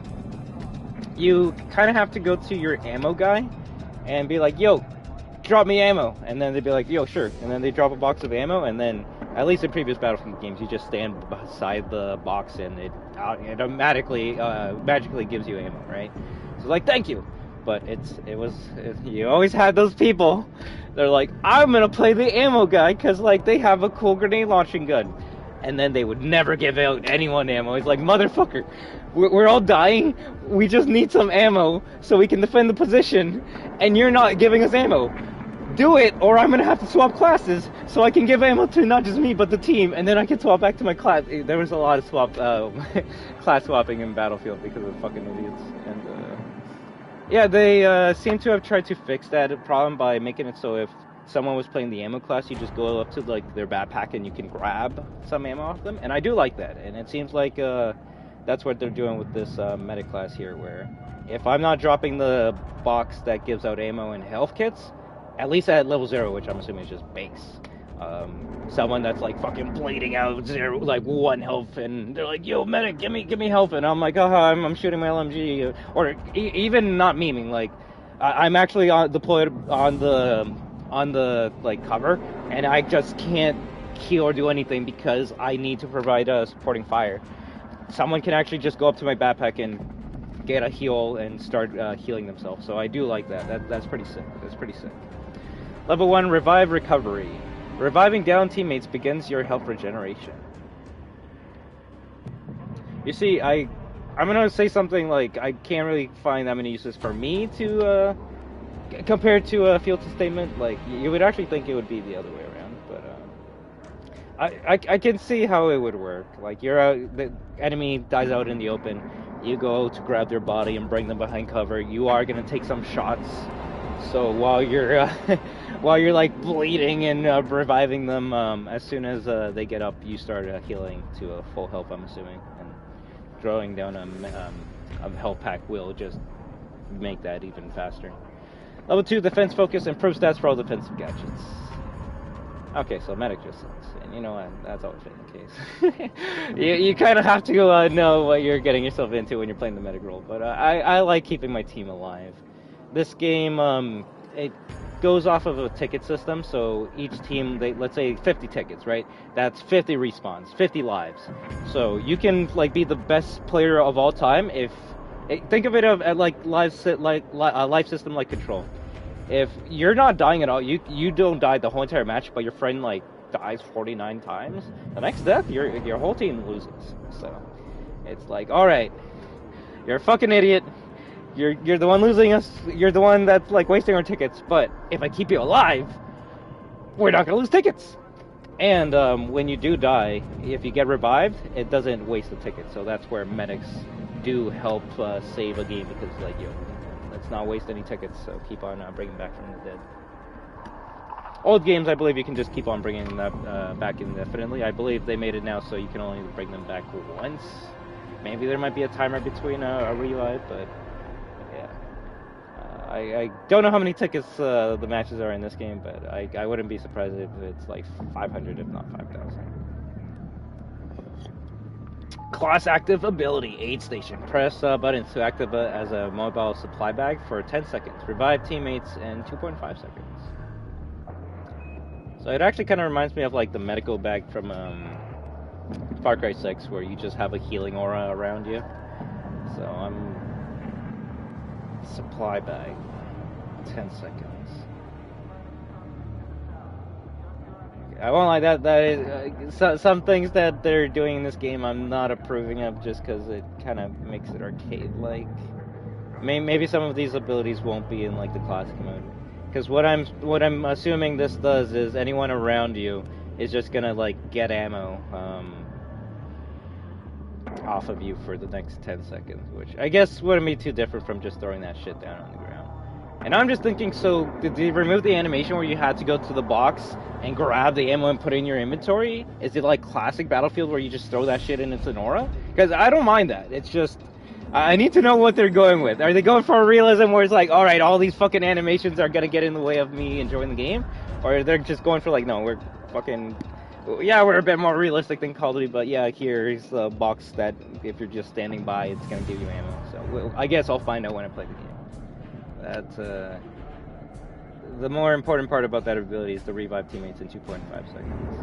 you kind of have to go to your ammo guy and be like, "Yo, drop me ammo," and then they'd be like, "Yo, sure," and then they drop a box of ammo, and then, at least in previous Battlefield games, you just stand beside the box and it automatically, magically gives you ammo, right? So like, thank you. But you always had those people, they're like, I'm gonna play the ammo guy because like they have a cool grenade launching gun. And then they would never give out anyone ammo. It's like, motherfucker, we're all dying, we just need some ammo so we can defend the position, and you're not giving us ammo. Do it, or I'm gonna have to swap classes so I can give ammo to not just me but the team, and then I can swap back to my class. There was a lot of class swapping in Battlefield because of fucking idiots. And yeah, they seem to have tried to fix that problem by making it so if someone was playing the ammo class, you just go up to like their backpack and you can grab some ammo off them, and I do like that. And it seems like that's what they're doing with this medic class here, where if I'm not dropping the box that gives out ammo and health kits, at least at level 0, which I'm assuming is just base, someone that's like fucking bleeding out 1 health, and they're like, "Yo, medic, give me health," and I'm like, I'm shooting my LMG, or even not memeing, like I'm actually deployed on the like cover, and I just can't heal or do anything because I need to provide supporting fire. Someone can actually just go up to my backpack and get a heal and start healing themselves. So I do like that. That's pretty sick. That's pretty sick. Level 1, Revive Recovery. Reviving down teammates begins your health regeneration. You see, I'm gonna say something like I can't really find that many uses for me to compared to a field sustainment. Like, you would actually think it would be the other way around, but I can see how it would work. Like, you're out, the enemy dies out in the open, you go to grab their body and bring them behind cover. You are gonna take some shots, so while you're while you're like bleeding and reviving them, as soon as they get up, you start healing to a full health, I'm assuming, and throwing down health pack will just make that even faster. Level 2, defense focus, improves stats for all defensive gadgets. Okay, so medic just sucks, and you know what? That's always been the case. you kind of have to know what you're getting yourself into when you're playing the medic role, but I like keeping my team alive. This game, it goes off of a ticket system, so each team, let's say 50 tickets, right? That's 50 respawns, 50 lives. So you can like be the best player of all time if think of it like life system like Control. If you're not dying at all, you don't die the whole entire match, but your friend like dies 49 times. The next death, your whole team loses. So it's like, all right, you're a fucking idiot. You're the one losing us. You're the one that's like wasting our tickets. But if I keep you alive, we're not gonna lose tickets. And when you do die, if you get revived, it doesn't waste the ticket. So that's where medics do help save a game, because like let's not waste any tickets. So keep on bringing back from the dead. Old games, I believe you can just keep on bringing that back indefinitely. I believe they made it now so you can only bring them back once. Maybe there might be a timer between a revive, but yeah. I don't know how many tickets the matches are in this game, but I wouldn't be surprised if it's like 500, if not 5,000. Class active ability, aid station. Press buttons to activate as a mobile supply bag for 10 seconds. Revive teammates in 2.5 seconds. So it actually kind of reminds me of like the medical bag from Far Cry 6, where you just have a healing aura around you. So I'm supply bag, 10 seconds. I won't lie, that is some things that they're doing in this game I'm not approving of, just because it kind of makes it arcade-like. Maybe some of these abilities won't be in like the classic mode, because what I'm assuming this does is anyone around you is just gonna like get ammo off of you for the next 10 seconds, which I guess wouldn't be too different from just throwing that shit down on the ground. And I'm just thinking, so did they remove the animation where you had to go to the box and grab the ammo and put it in your inventory? Is it like classic Battlefield where you just throw that shit in its an aura? Because I don't mind that. It's just, I need to know what they're going with. Are they going for a realism where it's like, alright, all these fucking animations are gonna get in the way of me enjoying the game? Or they're just going for like, no, we're fucking, yeah, we're a bit more realistic than Call of Duty, but yeah, here's a box that if you're just standing by, it's gonna give you ammo. So I guess I'll find out when I play the game. That's the more important part about that ability is to revive teammates in 2.5 seconds.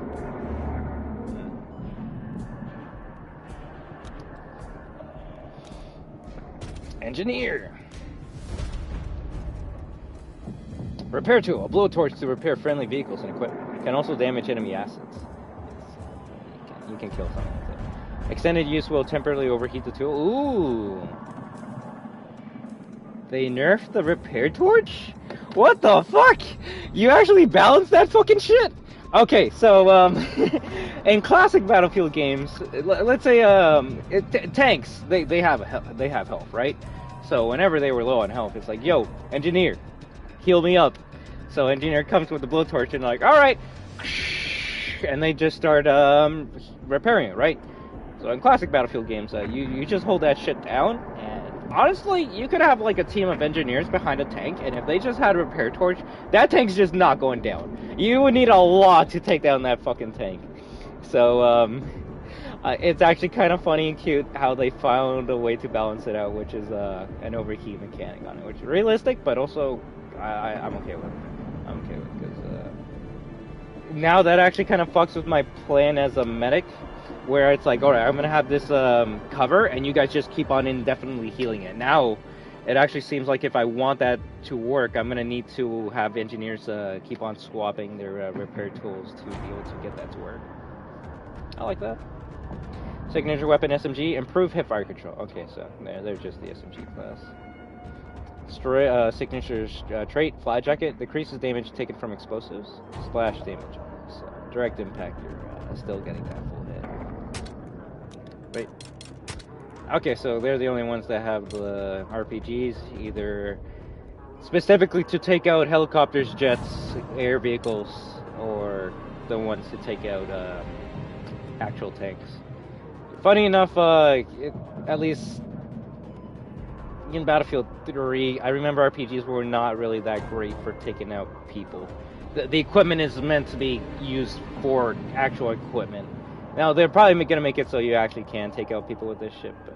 Engineer. Repair tool. A blowtorch to repair friendly vehicles and equipment. Can also damage enemy assets. You can kill someone with it. Extended use will temporarily overheat the tool. Ooh. They nerfed the repair torch? What the fuck? You actually balanced that fucking shit? Okay, so in classic Battlefield games, let's say tanks, they have health, right? So whenever they were low on health, it's like, yo, engineer, heal me up. So engineer comes with the blowtorch and like, all right, and they just start repairing it, right? So in classic Battlefield games, you just hold that shit down, and honestly, you could have like a team of engineers behind a tank, and if they just had a repair torch, that tank's just not going down. You would need a lot to take down that fucking tank. So it's actually kind of funny and cute how they found a way to balance it out, which is an overheat mechanic on it, which is realistic, but also I'm okay with it. I'm okay with it, because now that actually kind of fucks with my plan as a medic, where it's like, alright, I'm gonna have this cover, and you guys just keep on indefinitely healing it. Now, it actually seems like if I want that to work, I'm gonna need to have engineers keep on swapping their repair tools to be able to get that to work. I like that. Signature weapon SMG, improve hipfire control. Okay, so they're just the SMG class. Signature trait, fly jacket, decreases damage taken from explosives. Splash damage. So direct impact, you're still getting that full hit. Wait. Okay, so they're the only ones that have the RPGs, either specifically to take out helicopters, jets, air vehicles, or the ones to take out actual tanks. Funny enough, at least in Battlefield 3, I remember RPGs were not really that great for taking out people. The equipment is meant to be used for actual equipment. Now, they're probably going to make it so you actually can take out people with this shit, but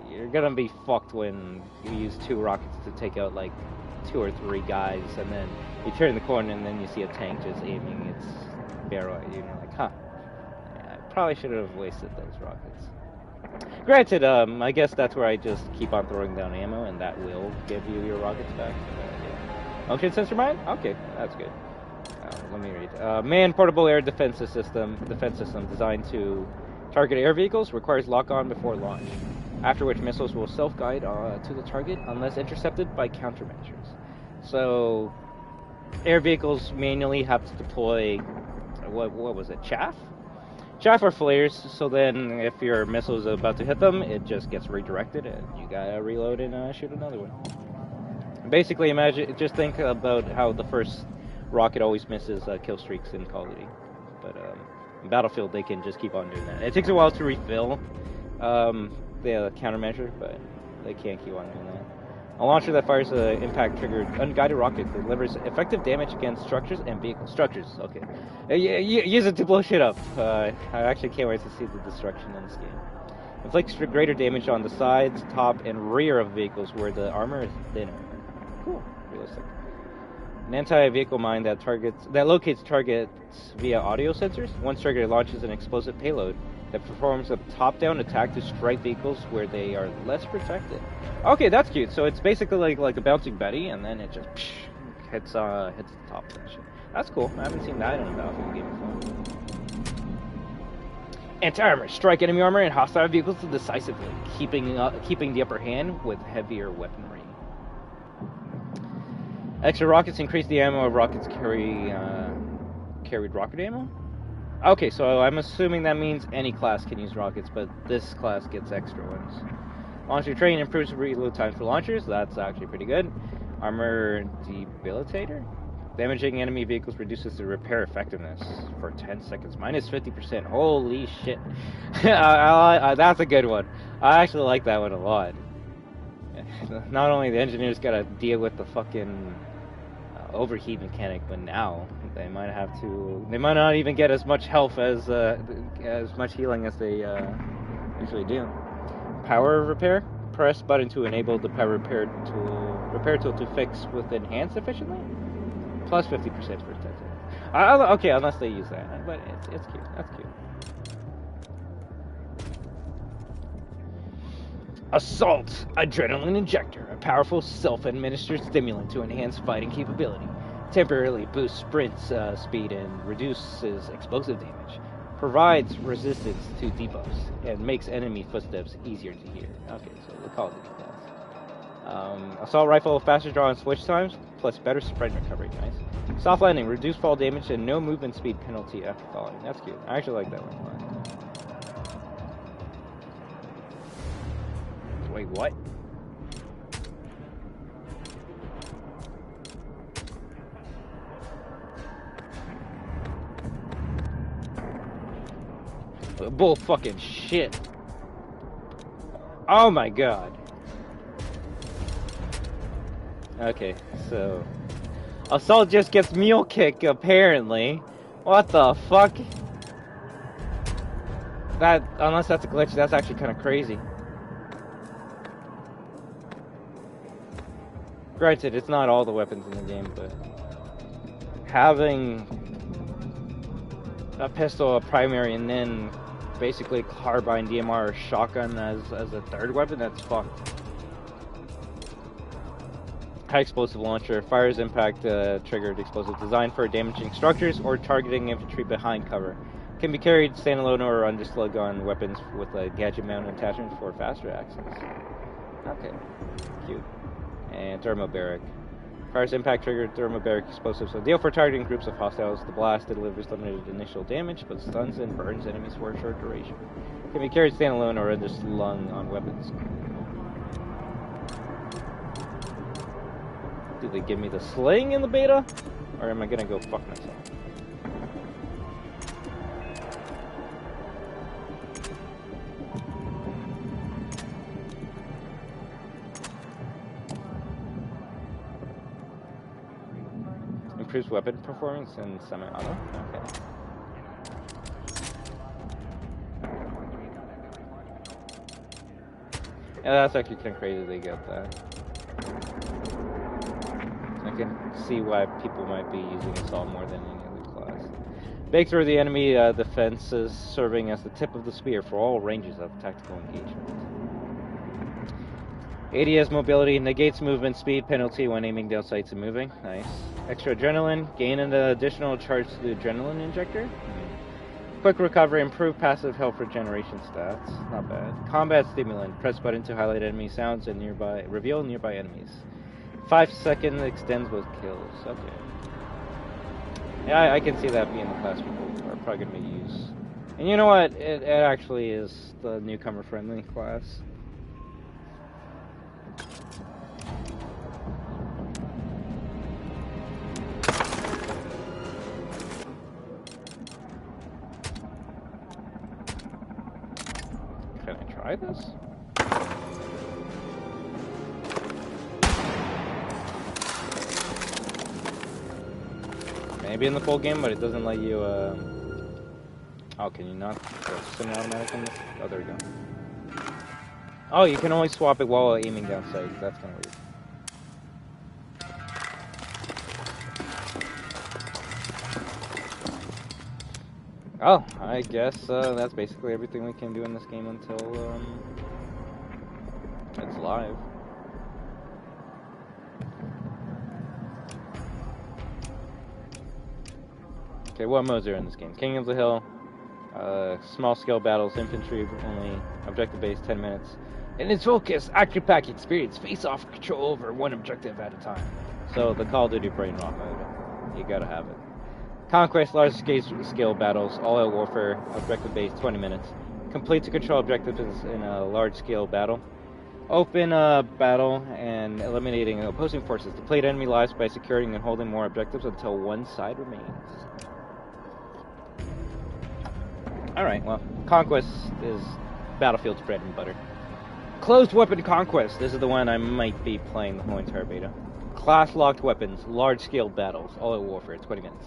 you're going to be fucked when you use 2 rockets to take out, like, 2 or 3 guys, and then you turn the corner and then you see a tank just aiming its barrel at you, and you're like, huh, I probably should have wasted those rockets. Granted, I guess that's where I just keep on throwing down ammo, and that will give you your rockets back. Yeah. Function sensor mine? Okay, that's good. Let me read. Manned portable air defense system designed to target air vehicles, requires lock-on before launch, after which missiles will self-guide to the target unless intercepted by countermeasures. So, air vehicles manually have to deploy, what was it, chaff? Chaff or flares, so then if your missile is about to hit them, it just gets redirected and you gotta reload and shoot another one. Basically, just think about how the first rocket always misses kill streaks in Call of Duty. But in Battlefield, they can just keep on doing that. It takes a while to refill the countermeasure, but they can't keep on doing that. A launcher that fires an impact-triggered unguided rocket delivers effective damage against structures and vehicles. Structures, okay. Use it to blow shit up. I actually can't wait to see the destruction in this game. Inflicts greater damage on the sides, top, and rear of vehicles where the armor is thinner. Cool, realistic. An anti-vehicle mine that locates targets via audio sensors. Once triggered, it launches an explosive payload that performs a top-down attack to strike vehicles where they are less protected. Okay, that's cute. So it's basically like a bouncing Betty, and then it just hits the top of that shit. That's cool. I haven't seen that in a Battlefield game before. Anti-armor. Strike enemy armor and hostile vehicles decisively, keeping the upper hand with heavier weaponry. Extra rockets increase the ammo of rockets carried rocket ammo? Okay, so I'm assuming that means any class can use rockets, but this class gets extra ones. Launcher train improves reload time for launchers. That's actually pretty good. Armor debilitator. Damaging enemy vehicles reduces the repair effectiveness for 10 seconds. Minus 50%. Holy shit. That's a good one. I actually like that one a lot. Not only the engineers gotta deal with the fucking overheat mechanic, but now they might not even get as much health as much healing as they usually do. Power repair. Press button to enable the power repair tool to fix with enhanced efficiently. Plus 50% for 10 seconds. Okay, unless they use that, but it's cute. That's cute. Assault Adrenaline Injector, a powerful self-administered stimulant to enhance fighting capability. Temporarily boosts sprint speed and reduces explosive damage. Provides resistance to debuffs and makes enemy footsteps easier to hear. Okay, so the Call of Duty class. Assault Rifle, faster draw and switch times, plus better sprint recovery. Nice. Soft Landing, reduced fall damage and no movement speed penalty after falling. That's cute. I actually like that one a lot. Wait, what? Bull fucking shit. Oh my god. Okay, so Assault just gets mule kick apparently. What the fuck? That, unless that's a glitch, that's actually kind of crazy. Granted, it's not all the weapons in the game, but having a pistol, a primary, and then basically carbine, DMR, or shotgun as a third weapon, that's fucked. High explosive launcher, fires impact triggered explosive, designed for damaging structures or targeting infantry behind cover. Can be carried standalone or under slug on weapons with a gadget mount attachment for faster access. Okay, cute. And thermobaric. Fires impact triggered thermobaric explosives. So deal for targeting groups of hostiles. The blast delivers limited initial damage, but stuns and burns enemies for a short duration. Can be carried standalone or under slung on weapons. Do they give me the sling in the beta? Or am I gonna go fuck myself? improves weapon performance and semi-auto. Okay. Yeah, that's actually kind of crazy they got that. I can see why people might be using Assault more than any other class. Break through the enemy defenses, serving as the tip of the spear for all ranges of tactical engagement. ADS mobility negates movement speed penalty when aiming down sights and moving. Nice. Extra adrenaline, gain an additional charge to the adrenaline injector. Quick recovery, improve passive health regeneration stats. Not bad. Combat stimulant, press button to highlight enemy sounds and reveal nearby enemies. 5 seconds extends both kills. Okay. Yeah, I can see that being the class people are probably going to use. And you know what? It actually is the newcomer friendly class. Can I try this? Maybe in the full game, but it doesn't let you, Oh, can you not? Semi-automatic in this? Oh, there we go. Oh, you can only swap it while aiming down sights. That's kind of weird. Oh, I guess that's basically everything we can do in this game until it's live. Okay, what modes are in this game? King of the Hill, small scale battles, infantry only, objective based 10 minutes. In its focus, action-packed experience, face-off control over one objective at a time. So the Call of Duty brain rot mode, you gotta have it. Conquest, large scale battles, all-out warfare, objective based 20 minutes. Complete to control objectives in a large scale battle. Open battle and eliminating opposing forces. Deplete enemy lives by securing and holding more objectives until one side remains. Alright, well, Conquest is Battlefield's bread and butter. Closed Weapon Conquest. This is the one I might be playing the whole entire beta. Class-locked weapons, large-scale battles, all-out warfare, 20 minutes.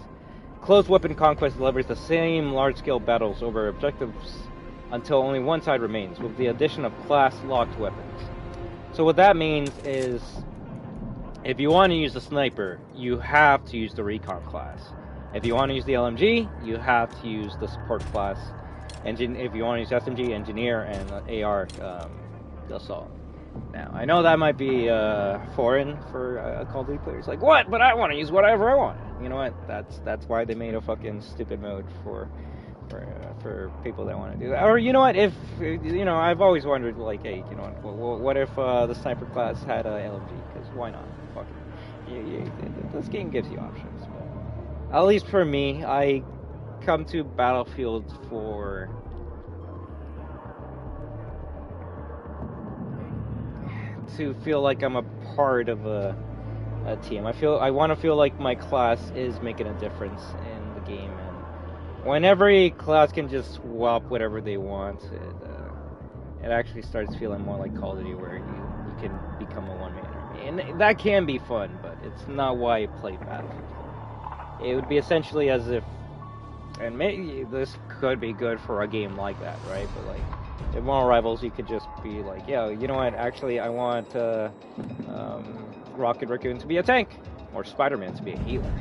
Closed Weapon Conquest delivers the same large-scale battles over objectives until only one side remains, with the addition of class-locked weapons. So what that means is, if you want to use the sniper, you have to use the recon class. If you want to use the LMG, you have to use the support class. If you want to use SMG, engineer, and AR, assault. Now, I know that might be foreign for Call of Duty players. Like, what? But I want to use whatever I want. You know what? That's why they made a fucking stupid mode for people that want to do that. Or, you know what? If, you know, I've always wondered, like, hey, you know what if the sniper class had a LMG? Because why not? Fuck it. This game gives you options. But at least for me, I come to Battlefield to feel like I'm a part of a team. I want to feel like my class is making a difference in the game, and when every class can just swap whatever they want, it actually starts feeling more like Call of Duty, where you can become a one-man army, and that can be fun, but it's not why you play Battlefield. It would be essentially as if, and maybe this could be good for a game like that, right? But like, in Moral Rivals, you could just be like, yeah, you know what, actually I want Rocket Raccoon to be a tank, or Spider-Man to be a healer,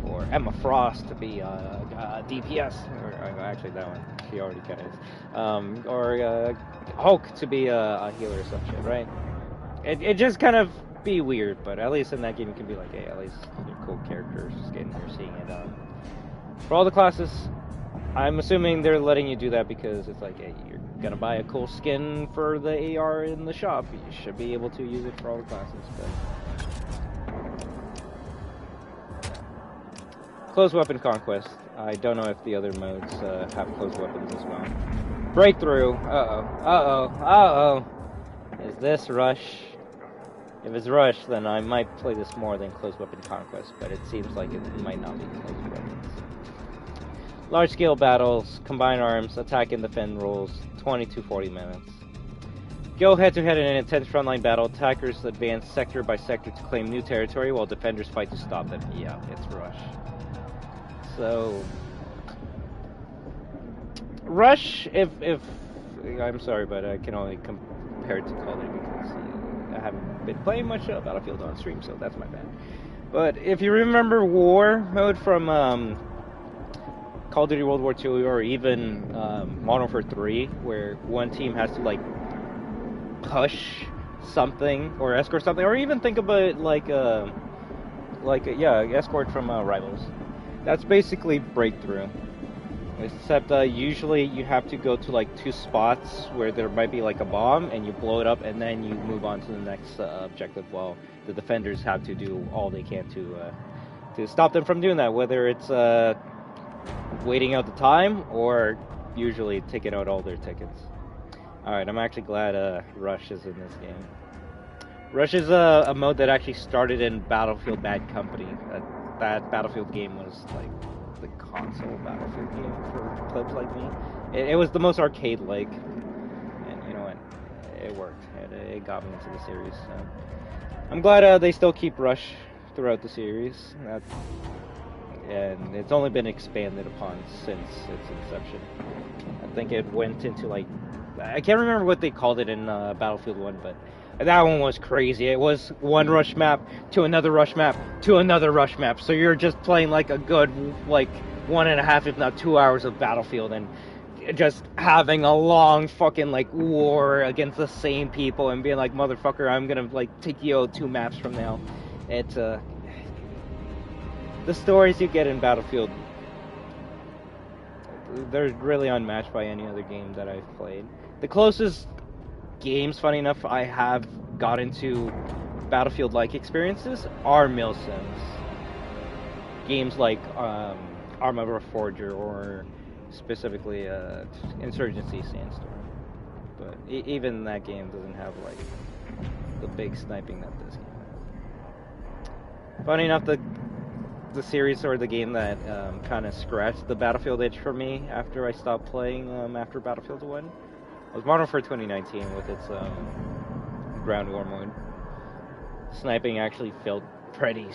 or Emma Frost to be a DPS, or actually that one, she already kind of is, or Hulk to be a healer or some shit, right? It just kind of be weird, but at least in that game you can be like, hey, at least they're cool characters, just getting there, seeing it. For all the classes, I'm assuming they're letting you do that because it's like, hey, you're gonna buy a cool skin for the AR in the shop, you should be able to use it for all the classes. But Closed Weapon Conquest, I don't know if the other modes have closed weapons as well. Breakthrough, is this Rush? If it's Rush, then I might play this more than Closed Weapon Conquest, but it seems like it might not be closed weapons. Large-scale battles, combined arms, attack and defend rules, 20 to 40 minutes. Go head-to-head in an intense frontline battle. Attackers advance sector by sector to claim new territory, while defenders fight to stop them. Yeah, it's Rush. So... Rush, if I'm sorry, but I can only compare it to Call of Duty because I haven't been playing much Battlefield on stream, so that's my bad. But if you remember War mode from Call of Duty World War II, or even Modern Warfare 3, where one team has to like push something or escort something, or even think about like escort from Rivals. That's basically Breakthrough. Except usually you have to go to like 2 spots where there might be like a bomb, and you blow it up, and then you move on to the next objective, while the defenders have to do all they can to stop them from doing that, whether it's waiting out the time or usually taking out all their tickets. Alright, I'm actually glad Rush is in this game. Rush is a mode that actually started in Battlefield Bad Company. That Battlefield game was like the console Battlefield game for plebs like me. It was the most arcade-like, and you know what, it worked. It got me into the series. So I'm glad they still keep Rush throughout the series. And it's only been expanded upon since its inception. I think it went into like, I can't remember what they called it in Battlefield 1, but that one was crazy. It was one Rush map to another Rush map to another Rush map. So you're just playing like a good like 1.5, if not 2 hours of Battlefield, and just having a long fucking like war against the same people and being like, motherfucker, I'm gonna like take you out 2 maps from now. It's the stories you get in Battlefield, they're really unmatched by any other game that I've played. The closest games, funny enough, I have got into Battlefield-like experiences are milsims. Games like Arma Reforger, or specifically Insurgency Sandstorm. But even that game doesn't have like the big sniping that this game has. Funny enough, the series, or the game that kind of scratched the Battlefield itch for me after I stopped playing after Battlefield 1 was Modern Warfare 2019 with its ground war mode. Sniping actually felt pretty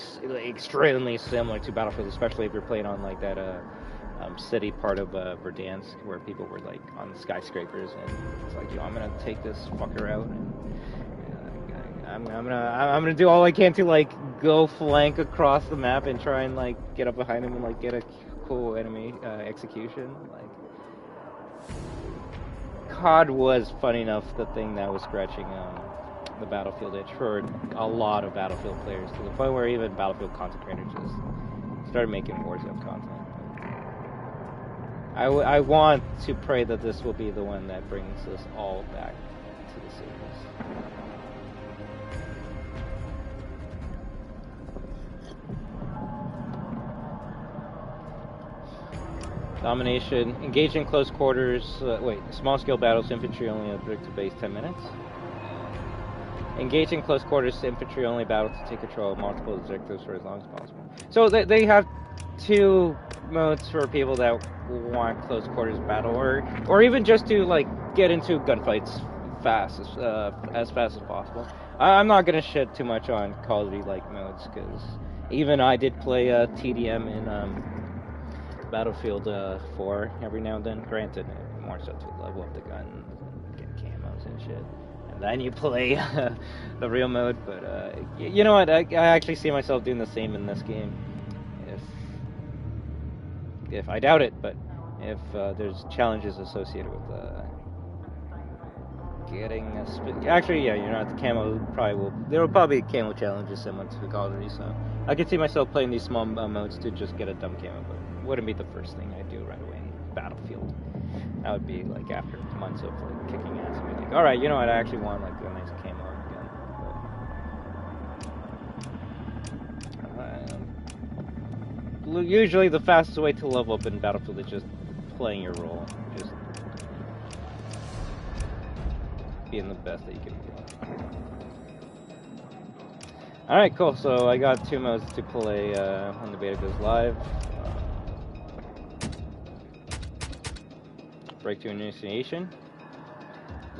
extremely similar to Battlefield, especially if you're playing on like that city part of Verdansk, where people were like on skyscrapers, and it's like, yo, I'm gonna take this fucker out, and I'm gonna do all I can to like go flank across the map and try and like get up behind him and like get a cool enemy execution. Like, COD was, funny enough, the thing that was scratching the Battlefield itch for a lot of Battlefield players, to the point where even Battlefield content creators just started making Warzone content. I want to pray that this will be the one that brings us all back to the series. Domination. Engage in close quarters. Small-scale battles. Infantry only objective base 10 minutes. Engage in close quarters. Infantry only battle to take control of multiple objectives for as long as possible. So they have 2 modes for people that want close quarters battle, or even just to like get into gunfights as fast as possible. I'm not gonna shit too much on Call of Duty like modes, because even I did play TDM in Battlefield 4 every now and then. Granted, more so to level up the gun, get camos and shit, and then you play the real mode. But you know what? I actually see myself doing the same in this game. If I doubt it, but if there's challenges associated with getting actually, yeah, you know, the camo there will probably be camo challenges similar to Call of Duty, so I could see myself playing these small modes to just get a dumb camo, but it wouldn't be the first thing I do right away in Battlefield. That would be like after months of like kicking ass and be like, alright, you know what, I actually want like a nice camo again. But, usually the fastest way to level up in Battlefield is just playing your role, just being the best that you can be. Alright, cool. So I got 2 modes to play when the beta goes live. Breakthrough initiation.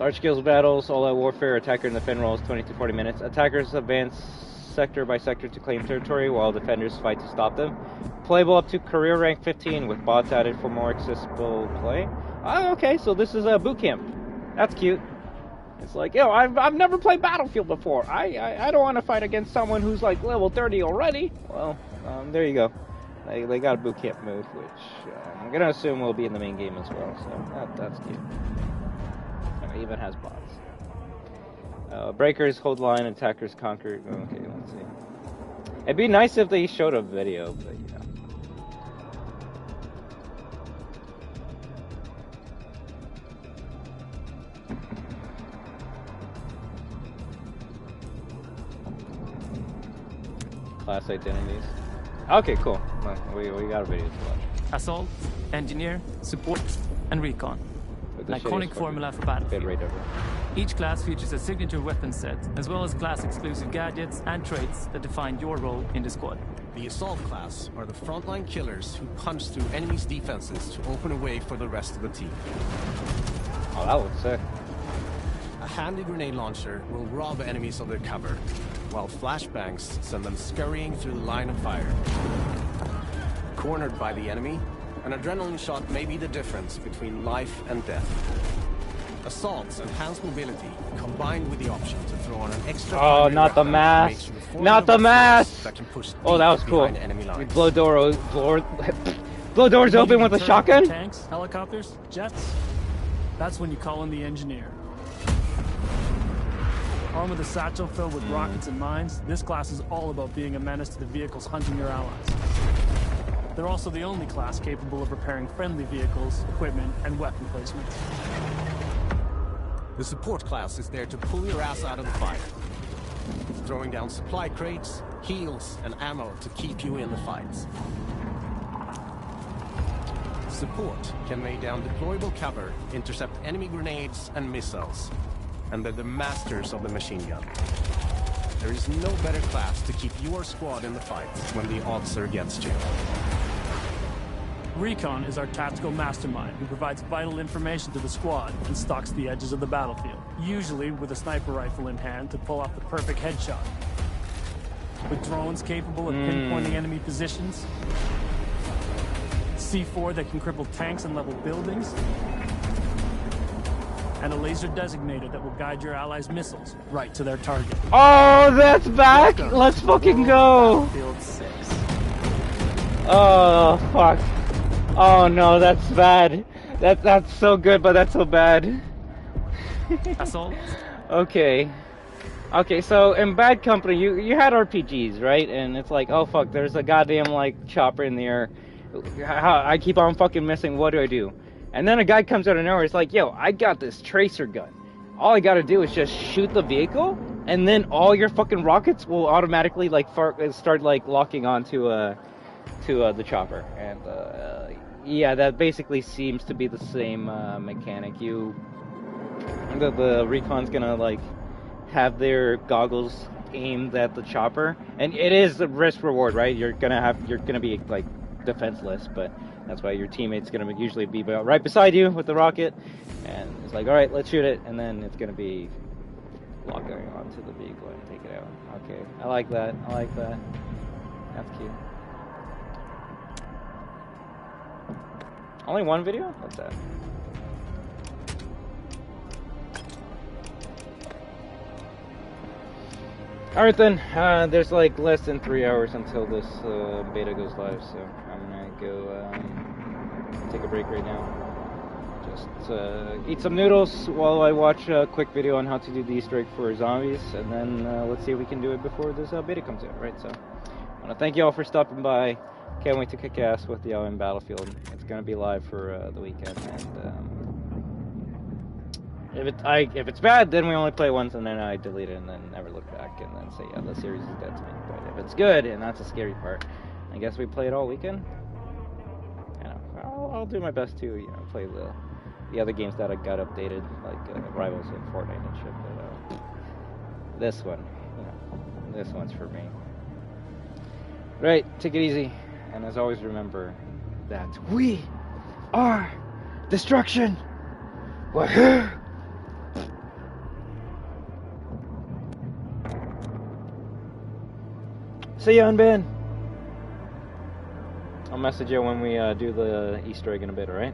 Large-scale battles, all-out warfare, attacker and defend roles 20 to 40 minutes. Attackers advance sector by sector to claim territory, while defenders fight to stop them. Playable up to career rank 15, with bots added for more accessible play. Oh, okay, so this is a boot camp. That's cute. It's like, yo, I've never played Battlefield before. I don't want to fight against someone who's like level 30 already. Well, there you go. They got a boot camp mode, which I'm gonna assume will be in the main game as well. So that's cute. It even has bots. Breakers hold line, attackers conquer. Okay, let's see. It'd be nice if they showed a video, but you know. Class identities. Okay, cool. We got a video to watch. Assault, engineer, support, and recon. An iconic formula for Battlefield. Each class features a signature weapon set, as well as class-exclusive gadgets and traits that define your role in the squad. The Assault class are the frontline killers who punch through enemies' defenses to open a way for the rest of the team. Oh, that looks sick. A handy grenade launcher will rob enemies of their cover, while flashbangs send them scurrying through the line of fire. Cornered by the enemy, an adrenaline shot may be the difference between life and death. Assault's enhanced mobility, combined with the option to throw on an extra... Oh, not the mask! Not the mask! Oh, that was cool. You blow doors open with a shotgun? Tanks, helicopters, jets. That's when you call in the engineer. Armed with a satchel filled with rockets and mines, this class is all about being a menace to the vehicles hunting your allies. They're also the only class capable of repairing friendly vehicles, equipment, and weapon placements. The support class is there to pull your ass out of the fight, throwing down supply crates, heals, and ammo to keep you in the fights. Support can lay down deployable cover, intercept enemy grenades and missiles, and they're the masters of the machine gun. There is no better class to keep your squad in the fight when the odds are against you. Recon is our tactical mastermind who provides vital information to the squad and stalks the edges of the battlefield, usually with a sniper rifle in hand to pull off the perfect headshot. With drones capable of pinpointing enemy positions, C4 that can cripple tanks and level buildings, and a laser designator that will guide your allies' missiles right to their target. Oh, that's back! Let's fucking go! Battlefield 6. Oh, fuck. Oh no, that's bad. That's so good, but that's so bad. Assault. Okay. Okay, so in Bad Company, you had RPGs, right? And it's like, oh fuck, there's a goddamn like chopper in the air. I keep on fucking missing. What do I do? And then a guy comes out of nowhere. It's like, yo, I got this tracer gun. All I gotta do is just shoot the vehicle, and then all your fucking rockets will automatically like start like locking onto the chopper. And yeah, that basically seems to be the same mechanic. The recon's gonna like have their goggles aimed at the chopper, and it is a risk reward, right? You're gonna be like defenseless, but that's why your teammate's gonna usually be right beside you with the rocket, and it's like, all right, let's shoot it, and then it's gonna be locking onto the vehicle and take it out. Okay, I like that. I like that. That's cute. Only one video? What's that? Alright then, there's like less than 3 hours until this beta goes live, so I'm gonna go take a break right now. Just eat some noodles while I watch a quick video on how to do the Easter egg for zombies, and then let's see if we can do it before this beta comes out, right? So, I want to thank you all for stopping by. Can't wait to kick ass with the in Battlefield. It's gonna be live for the weekend, and if it's bad, then we only play once, and then I delete it, and then never look back, and then say, yeah, the series is dead to me. But if it's good, and that's the scary part, I guess we play it all weekend. You know, I'll do my best to play the other games that I got updated, like Rivals and Fortnite and shit. But this one, this one's for me. Right, take it easy. And as always, remember that we are destruction. WAHOO! See you, Unban. I'll message you when we do the Easter egg in a bit, alright?